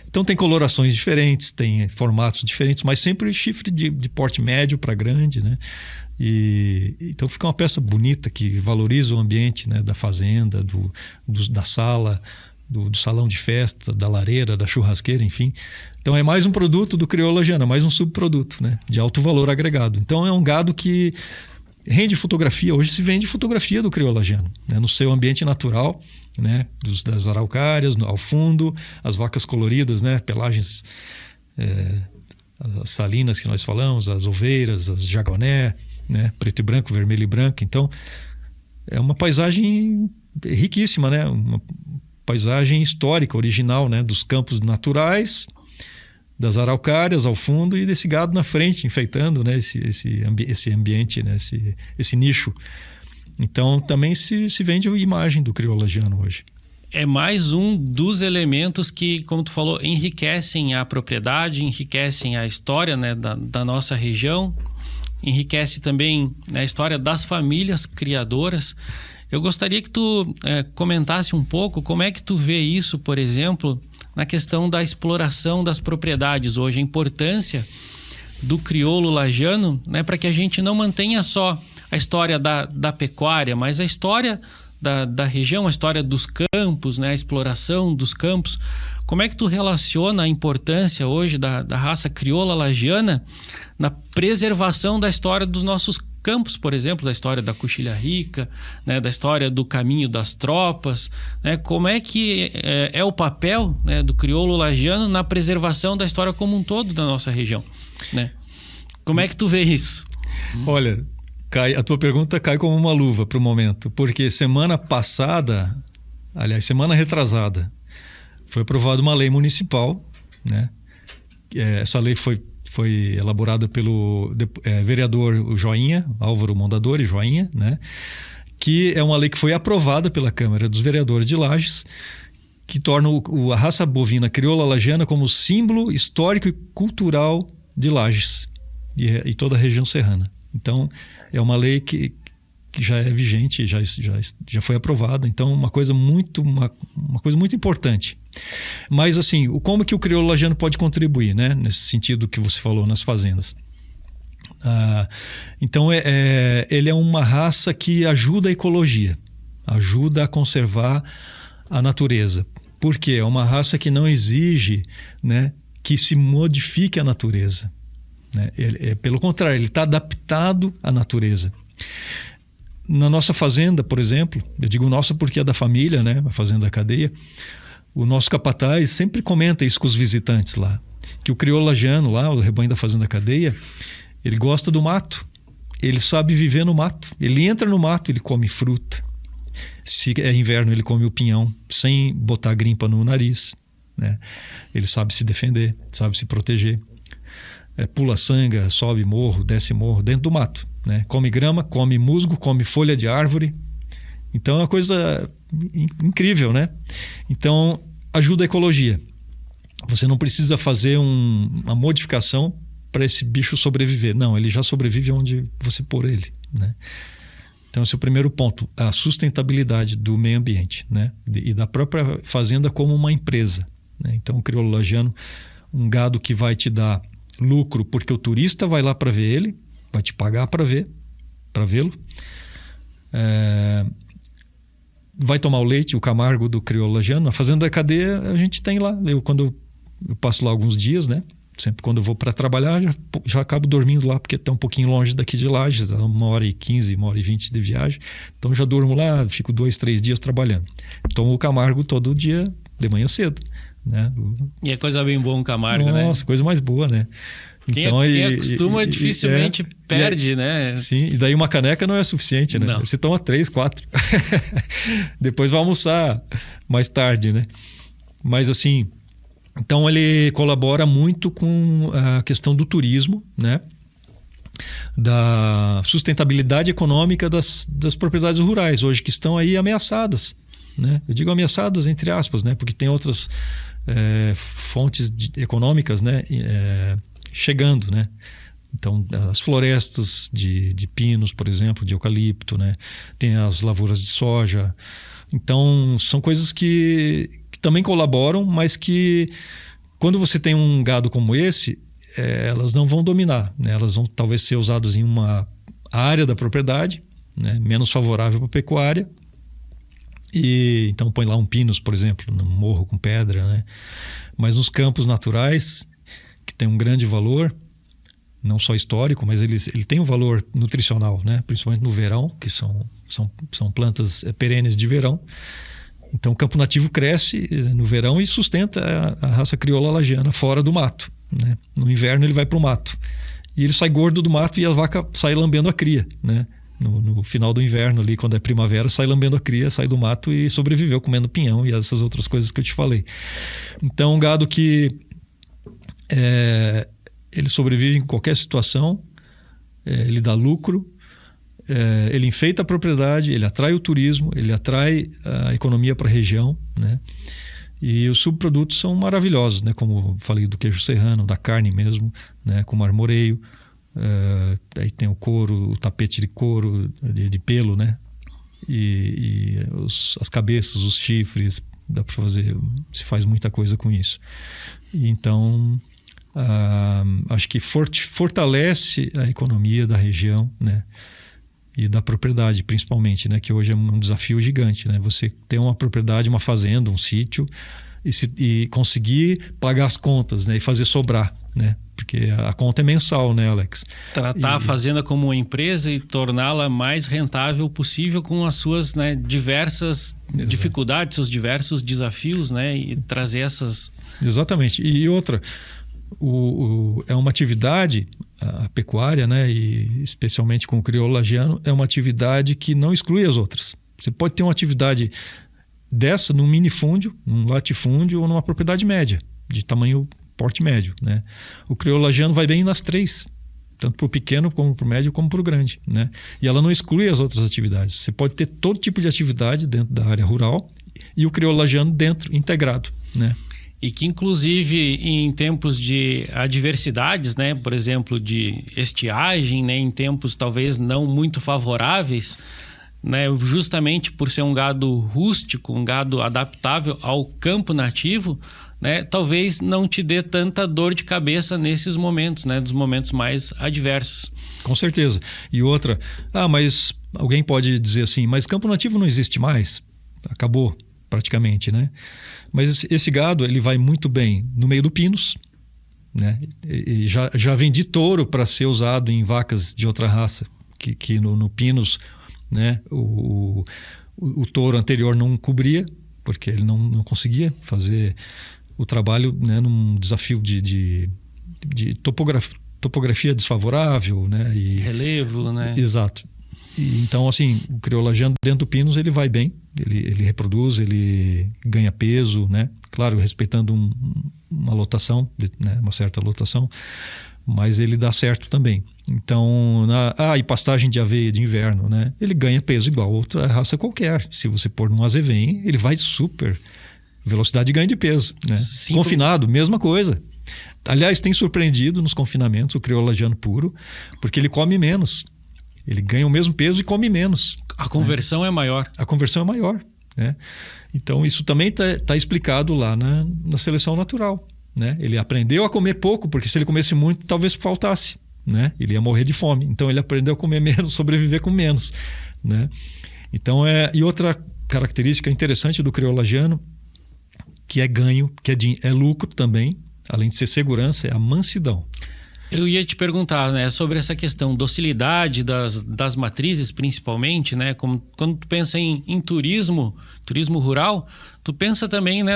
Então tem colorações diferentes, tem formatos diferentes, mas sempre chifre de porte médio para grande, né? Então fica uma peça bonita que valoriza o ambiente, né? Da fazenda, da sala, do salão de festa, da lareira, da churrasqueira, enfim. Então é mais um produto do crioulo lagiano, mais um subproduto, né? De alto valor agregado. Então é um gado que rende fotografia. Hoje se vende fotografia do crioulo lagiano, né? No seu ambiente natural, né? Das araucárias, ao fundo, as vacas coloridas, né? Pelagens, as salinas que nós falamos, as oveiras, as jaguané, né? Preto e branco, vermelho e branco. Então é uma paisagem riquíssima, né? Uma paisagem histórica, original, né? Dos campos naturais, das araucárias ao fundo e desse gado na frente, enfeitando, né? esse ambiente, né? Esse nicho. Então também se vende a imagem do crioulo lagiano hoje. É mais um dos elementos que, como tu falou, enriquecem a propriedade, enriquecem a história, né? da nossa região, enriquece também, né? A história das famílias criadoras. Eu gostaria que tu comentasse um pouco como é que tu vê isso, por exemplo, na questão da exploração das propriedades hoje, a importância do crioulo lagiano, né, para que a gente não mantenha só a história da pecuária, mas a história da região, a história dos campos, né, a exploração dos campos. Como é que tu relaciona a importância hoje da raça crioula lagiana na preservação da história dos nossos campos, por exemplo, da história da Coxilha Rica, né, da história do caminho das tropas, né? Como é que é o papel, né, do crioulo lagiano na preservação da história como um todo da nossa região, né? Como é que tu vê isso? Olha, a tua pergunta cai como uma luva para o momento, porque semana retrasada, foi aprovada uma lei municipal, né? Essa lei foi elaborada pelo vereador Joinha, Álvaro Mondadori Joinha, né? Que é uma lei que foi aprovada pela Câmara dos Vereadores de Lages, que torna a raça bovina crioula lagiana como símbolo histórico e cultural de Lages e toda a região serrana. Então, é uma lei que já é vigente, já foi aprovada. Então, uma coisa muito importante, Mas assim, como que o crioulo lagiano pode contribuir, né? Nesse sentido que você falou nas fazendas. Então ele é uma raça que ajuda a ecologia, ajuda a conservar a natureza. Por quê? É uma raça que não exige, né, que se modifique a natureza, né? Pelo contrário, ele está adaptado à natureza. Na nossa fazenda, por exemplo, eu digo nossa porque é da família, né, a Fazenda Cadeia, o nosso capataz sempre comenta isso com os visitantes lá, que o crioulo lagiano lá, o rebanho da Fazenda Cadeia, ele gosta do mato, ele sabe viver no mato, ele entra no mato, ele come fruta. Se é inverno, ele come o pinhão sem botar grimpa no nariz, né? Ele sabe se defender, sabe se proteger. Pula sanga, sobe morro, desce morro, dentro do mato, né? Come grama, come musgo, come folha de árvore. Então é uma coisa incrível, né? Então ajuda a ecologia. Você não precisa fazer uma modificação para esse bicho sobreviver. Não, ele já sobrevive onde você pôr ele, né? Então esse é o primeiro ponto, a sustentabilidade do meio ambiente, né? E da própria fazenda como uma empresa, né? Então o crioulo lagiano, um gado que vai te dar lucro porque o turista vai lá para ver ele, vai te pagar para vê-lo, vai tomar o leite, o Camargo do crioulo lagiano. Na Fazenda da Cadeia a gente tem lá, quando eu passo lá alguns dias, né? Sempre quando eu vou para trabalhar, já acabo dormindo lá, porque está um pouquinho longe daqui de Lages, 1h15, 1h20 de viagem. Então já durmo lá, fico 2, 3 dias trabalhando. Tomo o Camargo todo dia, de manhã cedo, né? E é coisa bem boa um Camargo, Nossa, né? Nossa, coisa mais boa, né? Então, quem acostuma dificilmente perde, né? Sim, e daí uma caneca não é suficiente, né? Não. Você toma 3, 4. Depois vai almoçar mais tarde, né? Mas assim... Então ele colabora muito com a questão do turismo, né? Da sustentabilidade econômica das propriedades rurais hoje que estão aí ameaçadas, né? Eu digo ameaçadas entre aspas, né? Porque tem outras fontes econômicas, né? Chegando, né? Então as florestas de pinos, por exemplo, de eucalipto, né? Tem as lavouras de soja. Então são coisas que também colaboram, mas que quando você tem um gado como esse, elas não vão dominar, né? Elas vão talvez ser usadas em uma área da propriedade, né? Menos favorável para a pecuária. E então põe lá um pinos, por exemplo, num morro com pedra, né? Mas nos campos naturais, que tem um grande valor, não só histórico, mas ele tem um valor nutricional, né? Principalmente no verão, que são plantas perenes de verão. Então o campo nativo cresce no verão e sustenta a raça crioula lagiana fora do mato, né? No inverno ele vai para o mato. E ele sai gordo do mato e a vaca sai lambendo a cria, né? No final do inverno ali, quando é primavera, sai lambendo a cria, sai do mato e sobreviveu comendo pinhão e essas outras coisas que eu te falei. Então um gado que ele sobrevive em qualquer situação, ele dá lucro, ele enfeita a propriedade, ele atrai o turismo, ele atrai a economia para a região, né? E os subprodutos são maravilhosos, né? Como falei do queijo serrano, da carne mesmo, né? Com marmoreio, aí tem o couro, o tapete de couro, de pelo, né? E as cabeças, os chifres, dá para fazer, se faz muita coisa com isso. E então acho que fortalece a economia da região, né? E da propriedade, principalmente, né? Que hoje é um desafio gigante, né? Você ter uma propriedade, uma fazenda, um sítio e conseguir pagar as contas, né? E fazer sobrar, né? Porque a conta é mensal, né, Alex? Tratar a fazenda como uma empresa e torná-la mais rentável possível com as suas, né, diversas dificuldades, seus diversos desafios, né? E trazer essas... Exatamente. E outra, é uma atividade... A pecuária, né, e especialmente com o crioulo lagiano, é uma atividade que não exclui as outras. Você pode ter uma atividade dessa num minifúndio, num latifúndio ou numa propriedade média, de tamanho porte médio, né? O crioulo lagiano vai bem nas 3, tanto para o pequeno, como para o médio, como para o grande, né? E ela não exclui as outras atividades. Você pode ter todo tipo de atividade dentro da área rural e o crioulo lagiano dentro, integrado, né? E que, inclusive, em tempos de adversidades, né? Por exemplo, de estiagem, né? Em tempos talvez não muito favoráveis, né, justamente por ser um gado rústico, um gado adaptável ao campo nativo, né, talvez não te dê tanta dor de cabeça nesses momentos, né, dos momentos mais adversos. Com certeza. E outra, mas alguém pode dizer assim, mas campo nativo não existe mais? Acabou praticamente, né? Mas esse gado, ele vai muito bem no meio do Pinos, né? E já vendi touro para ser usado em vacas de outra raça, que no Pinos, né, o touro anterior não cobria, porque ele não conseguia fazer o trabalho, né, num desafio de topografia desfavorável, né? E relevo, né? Exato. E, então, assim, o criolajano dentro do Pinos, ele vai bem, ele reproduz, ele ganha peso, né? Claro, respeitando uma lotação, né? Uma certa lotação, mas ele dá certo também. Então, e pastagem de aveia de inverno, né? Ele ganha peso igual outra raça qualquer. Se você pôr num azevém, ele vai super. Velocidade de ganho de peso, né? Sim, confinado, mesma coisa. Aliás, tem surpreendido nos confinamentos o criolajano puro, porque ele come menos. Ele ganha o mesmo peso e come menos. A conversão é maior. A conversão é maior, né? Então, isso também está explicado lá na seleção natural, né? Ele aprendeu a comer pouco, porque se ele comesse muito, talvez faltasse, né? Ele ia morrer de fome. Então, ele aprendeu a comer menos, sobreviver com menos, né? Então, e outra característica interessante do criolajano, que é ganho, que é lucro também, além de ser segurança, é a mansidão. Eu ia te perguntar, né, sobre essa questão docilidade das matrizes, principalmente, né? Quando tu pensa em turismo rural, tu pensa também, né,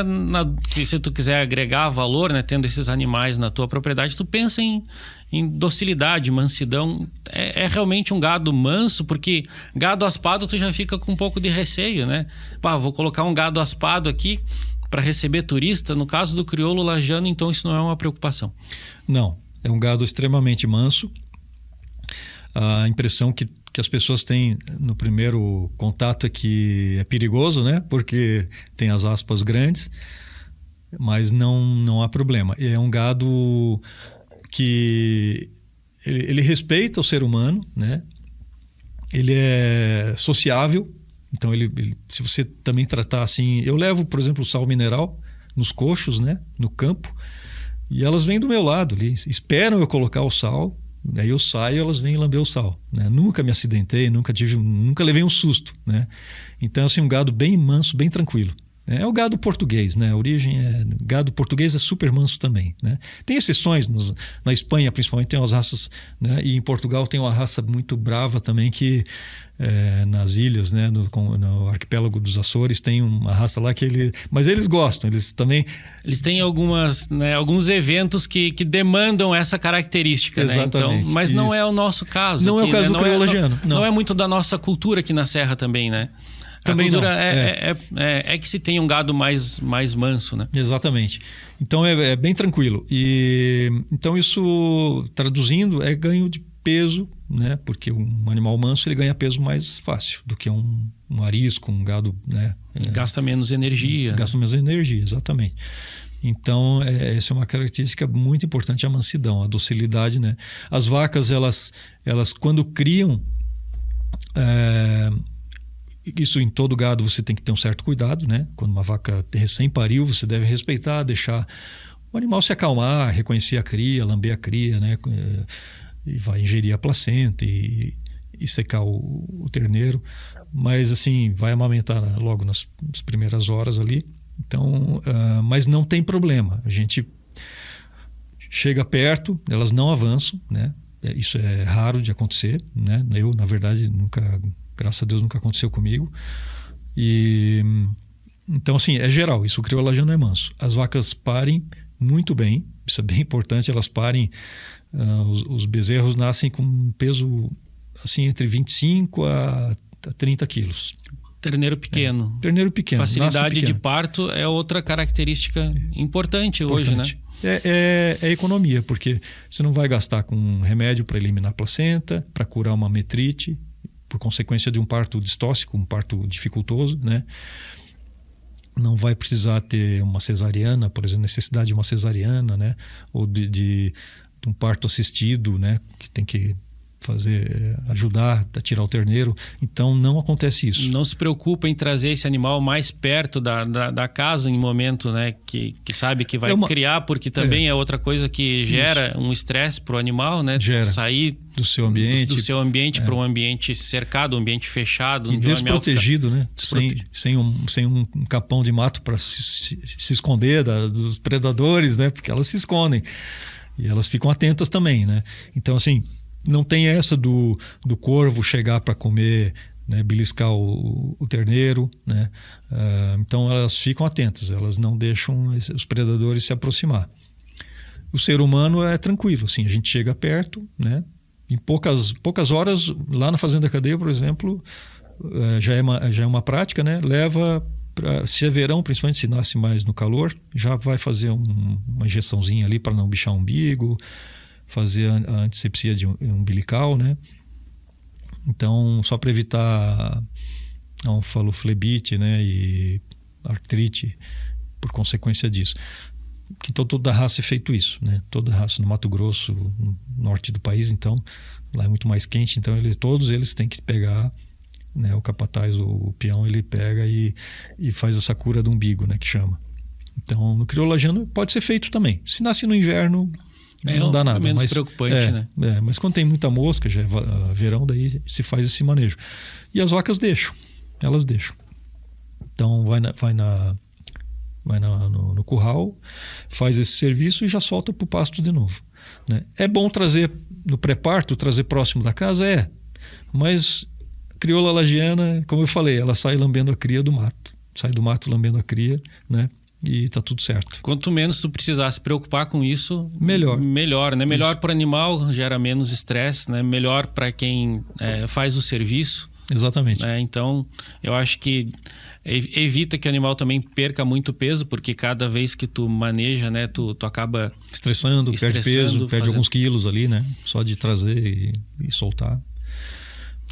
que se tu quiser agregar valor, né, tendo esses animais na tua propriedade, tu pensa em docilidade, mansidão. É realmente um gado manso, porque gado aspado tu já fica com um pouco de receio, né? Vou colocar um gado aspado aqui para receber turista. No caso do crioulo lajano, então isso não é uma preocupação. Não. É um gado extremamente manso. A impressão que as pessoas têm no primeiro contato é que é perigoso, né? Porque tem as aspas grandes, mas não há problema. É um gado que ele respeita o ser humano, né? Ele é sociável. Então, se você também tratar assim... Eu levo, por exemplo, sal mineral nos coxos, né? No campo. E elas vêm do meu lado ali, esperam eu colocar o sal, daí eu saio e elas vêm lamber o sal, né? Nunca me acidentei, nunca levei um susto, né? Então, assim, um gado bem manso, bem tranquilo. É o gado português, né? A origem gado português é super manso também, né? Tem exceções, na Espanha principalmente tem umas raças, né? E em Portugal tem uma raça muito brava também que nas ilhas, né? No arquipélago dos Açores tem uma raça lá mas eles gostam, eles têm alguns eventos que demandam essa característica, exatamente, né? Então, mas não é o nosso caso. Não aqui, é o caso, né? Do criolajano. Não é muito da nossa cultura aqui na Serra também, né? Também a cultura é que se tem um gado mais manso, né? Exatamente. Então é bem tranquilo. E então isso, traduzindo, é ganho de peso, né? Porque um animal manso ele ganha peso mais fácil do que um arisco, um gado, né? Gasta menos energia. Gasta menos energia, exatamente. Então, essa é uma característica muito importante, a mansidão, a docilidade, né? As vacas, elas quando criam... Isso em todo gado você tem que ter um certo cuidado, né? Quando uma vaca recém pariu, você deve respeitar, deixar o animal se acalmar, reconhecer a cria, lamber a cria, né? E vai ingerir a placenta e secar o terneiro. Mas assim, vai amamentar logo nas primeiras horas ali. Então, mas não tem problema. A gente chega perto, elas não avançam, né? Isso é raro de acontecer, né? Eu, na verdade, graças a Deus nunca aconteceu comigo. Então, assim, é geral. Isso, o criolajano é manso. As vacas parem muito bem. Isso é bem importante. Elas parem. Os bezerros nascem com um peso assim, entre 25 a 30 quilos. Terneiro pequeno. Terneiro pequeno. Facilidade de parto é outra característica importante hoje, né? É economia, porque você não vai gastar com um remédio para eliminar a placenta, para curar uma metrite, por consequência de um parto distóxico, um parto dificultoso, né? Não vai precisar ter uma cesariana, por exemplo, necessidade de uma cesariana, né? Ou de um parto assistido, né? Que tem que ajudar a tirar o terneiro. Então não acontece isso. Não se preocupa em trazer esse animal mais perto da casa em momento, né, que sabe que vai criar, porque também é outra coisa que gera um estresse para o animal, né? Sair do seu ambiente, para um ambiente cercado, um ambiente fechado, e desprotegido, né? Sem um capão de mato para se esconder dos predadores, né? Porque elas se escondem e elas ficam atentas também, né? Então assim, não tem essa do corvo chegar para comer, né, beliscar o terneiro, né? Então elas ficam atentas, elas não deixam os predadores se aproximar. O ser humano é tranquilo, assim, a gente chega perto, né? Em poucas horas, lá na Fazenda Cadeia, por exemplo, já é uma prática, né? Leva, se é verão, principalmente se nasce mais no calor, já vai fazer uma injeçãozinha ali para não bichar o umbigo, fazer a antisepsia umbilical, né? Então, só para evitar a onfaloflebite, né, e artrite por consequência disso. Então, toda a raça é feito isso, né? Toda a raça no Mato Grosso, no norte do país, então, lá é muito mais quente, então todos eles têm que pegar, né, o capataz, o peão, ele pega e faz essa cura do umbigo, né, que chama. Então, no crioulo lagiano pode ser feito também. Se nasce no inverno, não dá nada. Menos preocupante, né? Mas quando tem muita mosca, já é verão, daí se faz esse manejo. E as vacas elas deixam. Então vai no curral, faz esse serviço e já solta para o pasto de novo, né? É bom trazer no pré-parto, trazer próximo da casa, mas crioula lagiana, como eu falei, ela sai lambendo a cria do mato. Sai do mato lambendo a cria, né? E tá tudo certo. Quanto menos tu precisar se preocupar com isso, melhor, né? Melhor para o animal, gera menos estresse, né? Melhor para quem faz o serviço. Exatamente. Então, eu acho que evita que o animal também perca muito peso, porque cada vez que tu maneja, né, tu acaba estressando, perde peso, perde alguns quilos ali, né? Só de trazer e soltar.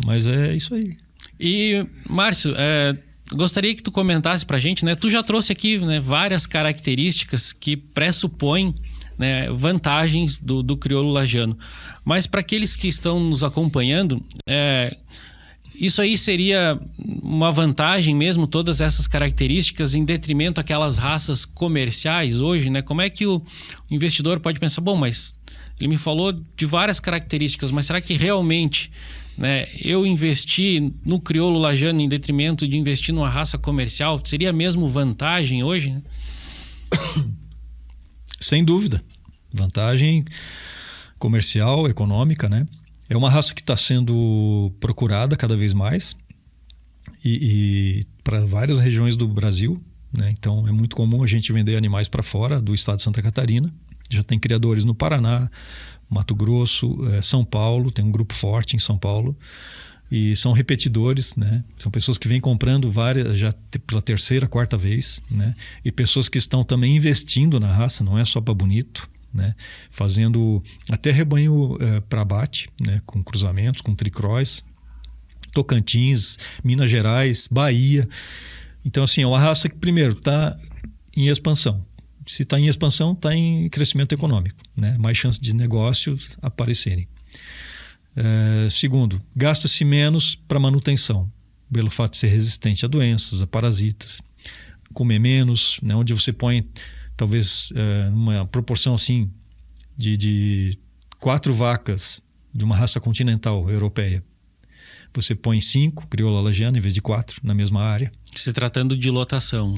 Mas é isso aí. E, Márcio, gostaria que tu comentasse pra gente, né? Tu já trouxe aqui, né, várias características que pressupõem, né, vantagens do crioulo lagiano. Mas para aqueles que estão nos acompanhando, isso aí seria uma vantagem mesmo, todas essas características, em detrimento àquelas raças comerciais hoje, né? Como é que o investidor pode pensar, bom, mas ele me falou de várias características, mas será que realmente, né, eu investi no crioulo lagiano em detrimento de investir numa raça comercial, seria mesmo vantagem hoje, né? Sem dúvida. Vantagem comercial, econômica, né? É uma raça que está sendo procurada cada vez mais e para várias regiões do Brasil, né? Então é muito comum a gente vender animais para fora do estado de Santa Catarina. Já tem criadores no Paraná, Mato Grosso, São Paulo, tem um grupo forte em São Paulo e são repetidores, né? São pessoas que vêm comprando várias, já pela terceira, quarta vez, né? E pessoas que estão também investindo na raça, não é só para bonito, né? Fazendo até rebanho para abate, né? Com cruzamentos, com tricróis, Tocantins, Minas Gerais, Bahia. Então assim, é uma raça que primeiro está em expansão. Se está em expansão, está em crescimento econômico, né? Mais chance de negócios aparecerem. Segundo, gasta-se menos para manutenção, pelo fato de ser resistente a doenças, a parasitas. Comer menos, né? Onde você põe talvez uma proporção assim de 4 vacas de uma raça continental europeia. Você põe 5 crioula lagiana em vez de 4 na mesma área. Se tratando de lotação.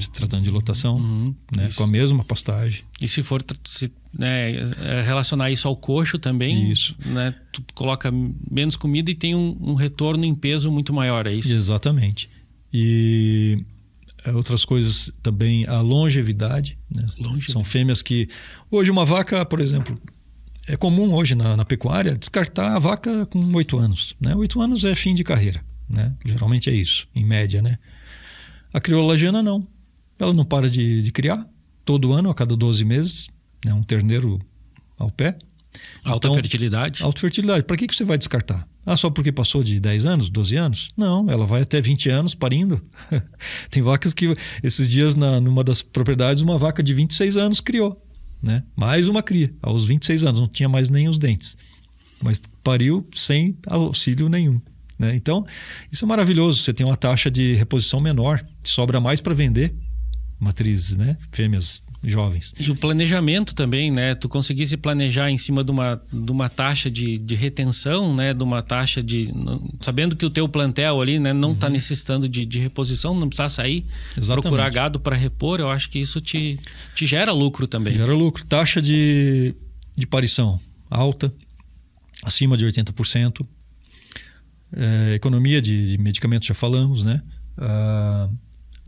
Né? Com a mesma pastagem. E se for relacionar isso ao coxo também, isso. Né? Tu coloca menos comida e tem um retorno em peso muito maior, é isso? Exatamente. E outras coisas também, a longevidade, né? São fêmeas que... Hoje uma vaca, por exemplo... É comum hoje na pecuária descartar a vaca com 8 anos. Né? 8 anos é fim de carreira. Né? Geralmente é isso, em média. Né? A crioula lagiana não. Ela não para de criar. Todo ano, a cada 12 meses. Né? Um terneiro ao pé. Alta fertilidade. Alta fertilidade. Para que você vai descartar? Só porque passou de 10 anos, 12 anos? Não, ela vai até 20 anos parindo. Tem vacas que esses dias, numa das propriedades, uma vaca de 26 anos criou. Né? Mais uma cria, aos 26 anos, não tinha mais nem os dentes. mas pariu sem auxílio nenhum, né? Então, isso é maravilhoso. Você tem uma taxa de reposição menor, sobra mais para vender matrizes, né? Fêmeas jovens. E o planejamento também, né? Tu conseguisse planejar em cima de uma taxa de retenção, né? De uma taxa de... Sabendo que o teu plantel ali, né? Não está necessitando de reposição, não precisa sair, procurar gado para repor. Eu acho que isso te gera lucro também. Gera lucro. Taxa de parição alta, acima de 80%. Economia de medicamentos, já falamos, né?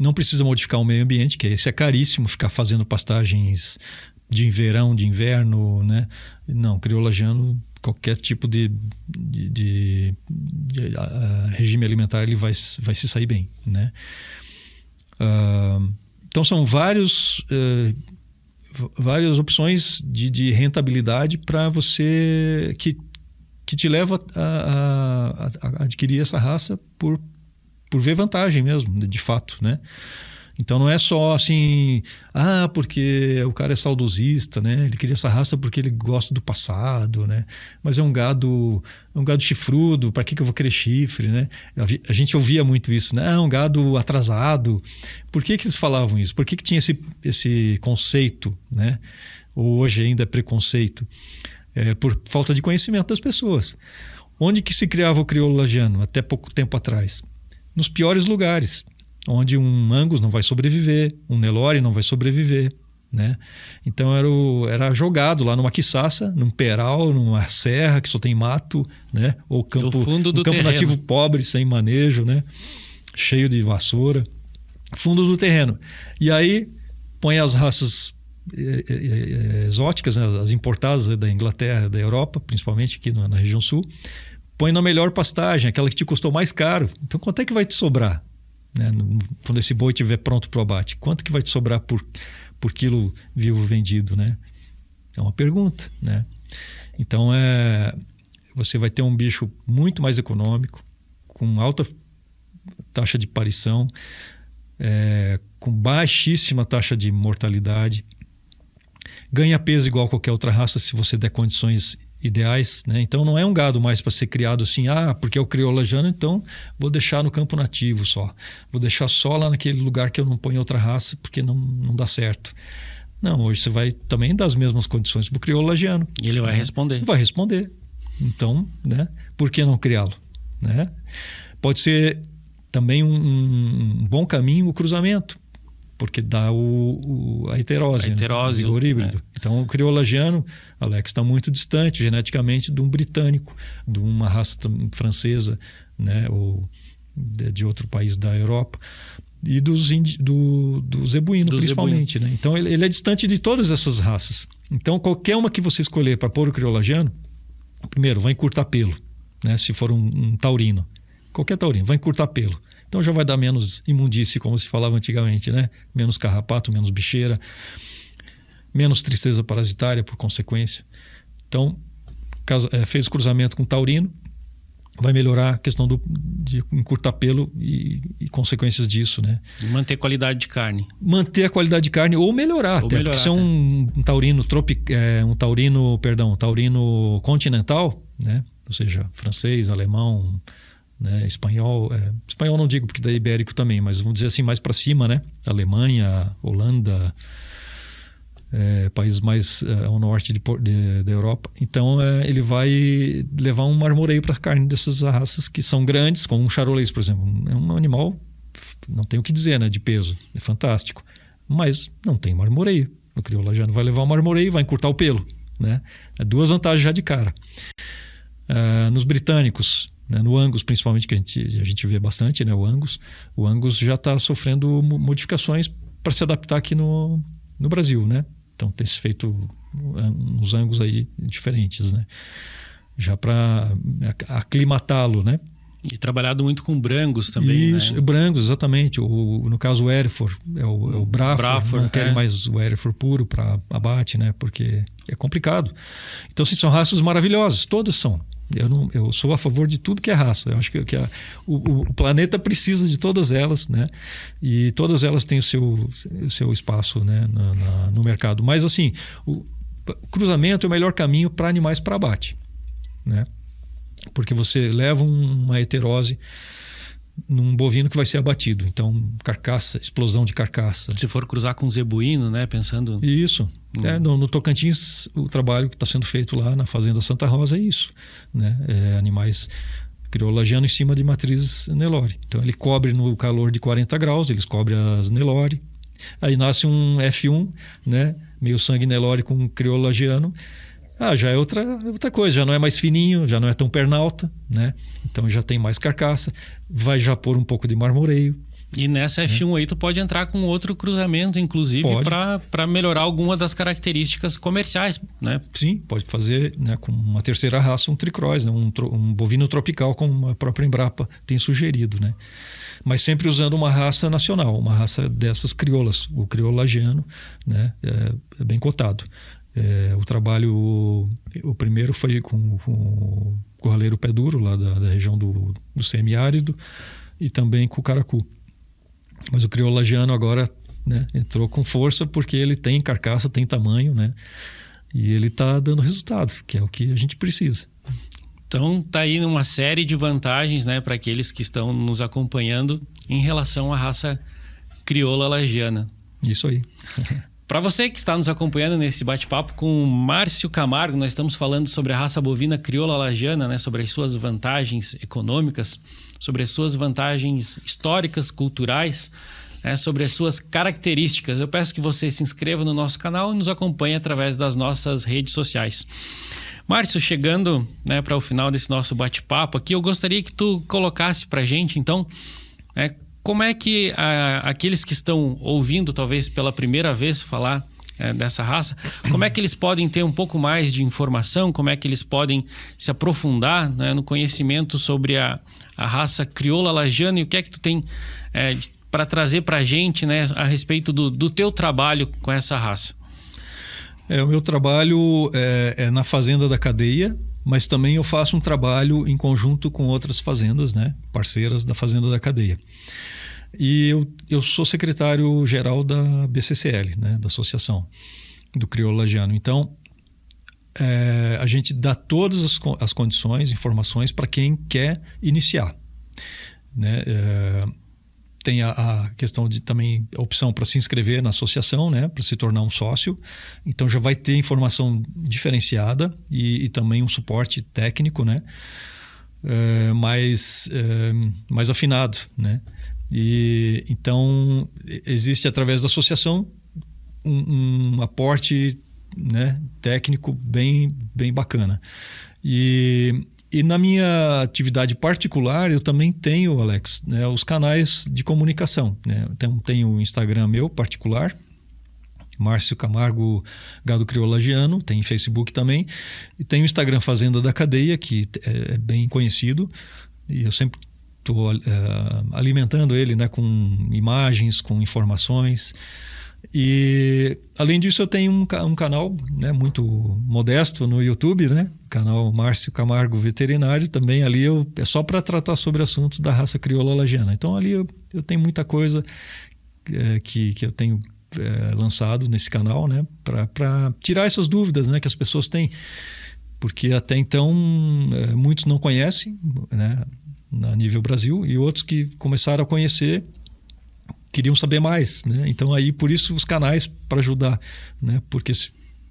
Não precisa modificar o meio ambiente, que esse é caríssimo, ficar fazendo pastagens de verão, de inverno, né? Não, criolajano, qualquer tipo de regime alimentar, ele vai se sair bem, né? Então são várias opções de rentabilidade para você que te leva a adquirir essa raça por ver vantagem mesmo, de fato, né? Então não é só assim, porque o cara é saudosista, né? Ele queria essa raça porque ele gosta do passado, né? Mas é um gado chifrudo, para que eu vou querer chifre, né? A gente ouvia muito isso, né? Um gado atrasado. Por que eles falavam isso? Por que tinha esse conceito, né? Ou hoje ainda é preconceito? Por falta de conhecimento das pessoas. Onde que se criava o crioulo lagiano até pouco tempo atrás? Nos piores lugares, onde um Angus não vai sobreviver, um Nelore não vai sobreviver, né? Então era jogado lá numa quiçaça, num peral, numa serra que só tem mato, né? Ou campo nativo pobre, sem manejo, né? Cheio de vassoura. Fundo do terreno. E aí põe as raças exóticas, né? As importadas da Inglaterra, da Europa, principalmente aqui na região sul. Põe na melhor pastagem, aquela que te custou mais caro. Então, quanto é que vai te sobrar, né? Quando esse boi estiver pronto para o abate? Quanto que vai te sobrar por quilo vivo vendido, né? É uma pergunta, né? Então, você vai ter um bicho muito mais econômico, com alta taxa de parição, com baixíssima taxa de mortalidade. Ganha peso igual a qualquer outra raça se você der condições ideais, né? Então não é um gado mais para ser criado assim, porque é o crioulo lagiano, então vou deixar no campo nativo só. Vou deixar só lá naquele lugar que eu não ponho outra raça porque não dá certo. Não, hoje você vai também dar as mesmas condições para o crioulo lagiano. E ele vai responder. Vai responder. Então, né? Por que não criá-lo? Né? Pode ser também um bom caminho o cruzamento, porque dá a heterose, né? O híbrido. Então, o crioulo lagiano, Alex, está muito distante geneticamente de um britânico, de uma raça francesa, né? Ou de outro país da Europa, e do zebuíno, principalmente. Né? Então, ele é distante de todas essas raças. Então, qualquer uma que você escolher para pôr o crioulo lagiano, primeiro, vai encurtar pelo, né? Se for um taurino. Qualquer taurino, vai encurtar pelo. Então já vai dar menos imundície, como se falava antigamente, né? Menos carrapato, menos bicheira, menos tristeza parasitária por consequência. Então, fez o cruzamento com taurino, vai melhorar a questão de encurtar pelo e consequências disso, né? E manter qualidade de carne. Manter a qualidade de carne ou melhorar até. Porque se é um taurino taurino continental, né? Ou seja, francês, alemão, né? Espanhol não digo porque da ibérico também, mas vamos dizer assim mais para cima, né? Alemanha, Holanda, países mais ao norte da Europa. Então ele vai levar um marmoreio para a carne dessas raças que são grandes, como um charolês, por exemplo. É um animal, não tem o que dizer, né? De peso, é fantástico, mas não tem marmoreio. O crioulo lagiano vai levar o marmoreio e vai encurtar o pelo, né? Duas vantagens já de cara. Nos britânicos, né, no Angus principalmente, que a gente vê bastante, né, o Angus já está sofrendo modificações para se adaptar aqui no Brasil, né? Então tem se feito uns Angus aí diferentes, né? Já para aclimatá-lo, né? E trabalhado muito com brangos também, isso, né? Brangos, exatamente. No caso o Hereford, o Braford, não querem mais o Hereford puro para abate, né? Porque é complicado. Então, assim, são raças maravilhosas, todas são. Eu sou a favor de tudo que é raça. Eu acho que o planeta precisa de todas elas, né? E todas elas têm o seu espaço, né? no mercado. Mas assim, o cruzamento é o melhor caminho para animais para abate, né? Porque você leva uma heterose num bovino que vai ser abatido. Então, carcaça, explosão de carcaça. Se for cruzar com zebuíno, né? Pensando... Isso. No Tocantins, o trabalho que está sendo feito lá na Fazenda Santa Rosa é isso, né? Animais crioulo lagiano em cima de matrizes Nelore. Então, ele cobre no calor de 40 graus, eles cobrem as Nelore. Aí nasce um F1, né? Meio sangue Nelore com crioulo lagiano. Já é outra coisa, já não é mais fininho, já não é tão pernalta, né? Então já tem mais carcaça, vai já pôr um pouco de marmoreio. E nessa F1 aí tu pode entrar com outro cruzamento, inclusive, para melhorar alguma das características comerciais, né? Sim, pode fazer, né, com uma terceira raça, um tricross, né? Um bovino tropical, como a própria Embrapa tem sugerido, né? Mas sempre usando uma raça nacional, uma raça dessas crioulas, o crioulo lagiano, né? É bem cotado. O trabalho, o primeiro foi com o curraleiro pé duro, lá da região do semiárido, e também com o caracu. Mas o crioulo lagiano agora, né, entrou com força porque ele tem carcaça, tem tamanho, né? E ele está dando resultado, que é o que a gente precisa. Então tá aí uma série de vantagens, né, para aqueles que estão nos acompanhando em relação à raça crioula lagiana. Isso aí. Para você que está nos acompanhando nesse bate-papo com o Márcio Camargo, nós estamos falando sobre a raça bovina crioula lagiana, né? Sobre as suas vantagens econômicas, sobre as suas vantagens históricas, culturais, né? Sobre as suas características. Eu peço que você se inscreva no nosso canal e nos acompanhe através das nossas redes sociais. Márcio, chegando, né, para o final desse nosso bate-papo aqui, eu gostaria que tu colocasse para a gente, então, né, como é que aqueles que estão ouvindo, talvez pela primeira vez, falar dessa raça, como é que eles podem ter um pouco mais de informação, como é que eles podem se aprofundar, né, no conhecimento sobre a raça crioula lagiana, e o que é que tu tem para trazer para a gente, né, a respeito do teu trabalho com essa raça? O meu trabalho é na Fazenda da Cadeia, mas também eu faço um trabalho em conjunto com outras fazendas, né, parceiras da Fazenda da Cadeia. E eu sou secretário-geral da BCCL, né, da Associação do Crioulo Lagiano. Então, a gente dá todas as condições, informações para quem quer iniciar, né? Tem a questão de também a opção para se inscrever na associação, né, para se tornar um sócio. Então já vai ter informação diferenciada e também um suporte técnico, né, mais afinado, né. E então existe através da associação um aporte, né, técnico bem bacana. E na minha atividade particular, eu também tenho, Alex, né, os canais de comunicação, né? Então, tenho o Instagram meu particular, Márcio Camargo Gado Crioulo Lagiano, tem Facebook também, e tem o Instagram Fazenda da Cadeia, que é bem conhecido, e eu sempre estou alimentando ele, né, com imagens, com informações. E além disso eu tenho um canal, né, muito modesto no YouTube, né, canal Márcio Camargo Veterinário. Também ali é só para tratar sobre assuntos da raça crioula lagiana. Então ali eu tenho muita coisa que eu tenho lançado nesse canal, né, para tirar essas dúvidas, né, que as pessoas têm, porque até então muitos não conhecem, né, a nível Brasil, e outros que começaram a conhecer queriam saber mais, né? Então aí por isso os canais para ajudar, né? Porque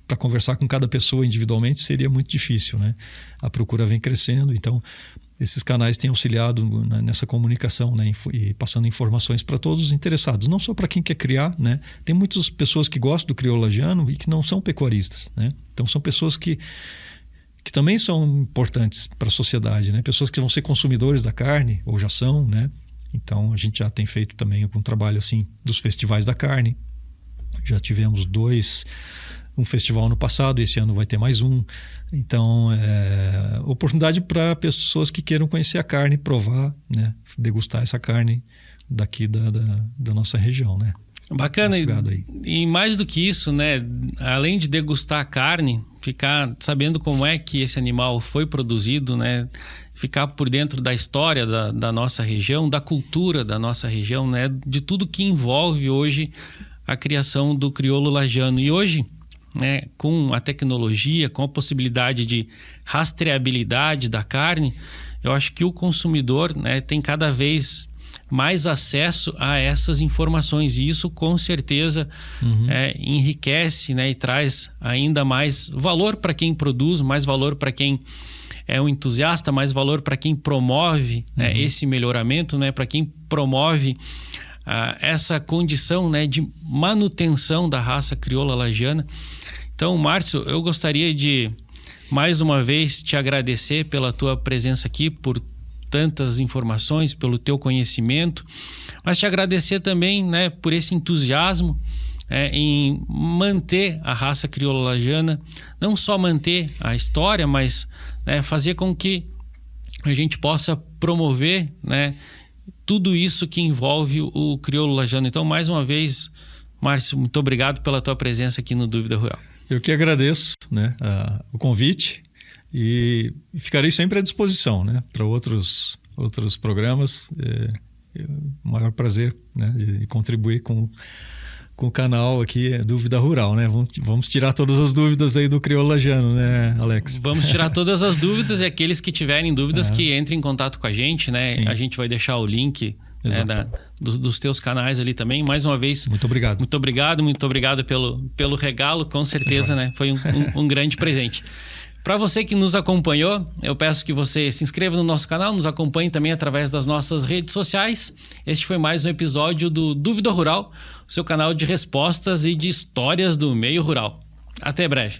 para conversar com cada pessoa individualmente seria muito difícil, né? A procura vem crescendo, então esses canais têm auxiliado nessa comunicação, né? E passando informações para todos os interessados, não só para quem quer criar, né? Tem muitas pessoas que gostam do crioulo lagiano e que não são pecuaristas, né? Então são pessoas que também são importantes para a sociedade, né? Pessoas que vão ser consumidores da carne ou já são, né? Então, a gente já tem feito também um trabalho assim dos festivais da carne. Já tivemos um festival no passado, esse ano vai ter mais um. Então, oportunidade para pessoas que queiram conhecer a carne, provar, né, degustar essa carne daqui da nossa região, né? Bacana. E mais do que isso, né, além de degustar a carne, ficar sabendo como é que esse animal foi produzido, né, ficar por dentro da história da nossa região, da cultura da nossa região, né, de tudo que envolve hoje a criação do crioulo lagiano. E hoje, né, com a tecnologia, com a possibilidade de rastreabilidade da carne, eu acho que o consumidor, né, tem cada vez mais acesso a essas informações, e isso com certeza enriquece, né, e traz ainda mais valor para quem produz, mais valor para quem é um entusiasta, mais valor para quem promove, né, esse melhoramento, né, para quem promove essa condição, né, de manutenção da raça crioula lagiana. Então, Márcio, eu gostaria de mais uma vez te agradecer pela tua presença aqui, por tantas informações, pelo teu conhecimento, mas te agradecer também, né, por esse entusiasmo em manter a raça crioula lagiana, não só manter a história, mas, né, fazer com que a gente possa promover, né, tudo isso que envolve o crioulo lagiano. Então, mais uma vez, Márcio, muito obrigado pela tua presença aqui no Dúvida Rural. Eu que agradeço, né, o convite, e ficarei sempre à disposição, né, para outros programas. O maior prazer, né, de contribuir com o canal aqui, Dúvida Rural, né? Vamos tirar todas as dúvidas aí do crioulo lagiano, né, Alex? Vamos tirar todas as dúvidas, e aqueles que tiverem dúvidas que entrem em contato com a gente, né? Sim. A gente vai deixar o link, né, dos teus canais ali também. Mais uma vez, muito obrigado. Muito obrigado pelo regalo, com certeza, né? Foi um grande presente. Para você que nos acompanhou, eu peço que você se inscreva no nosso canal, nos acompanhe também através das nossas redes sociais. Este foi mais um episódio do Dúvida Rural, seu canal de respostas e de histórias do meio rural. Até breve.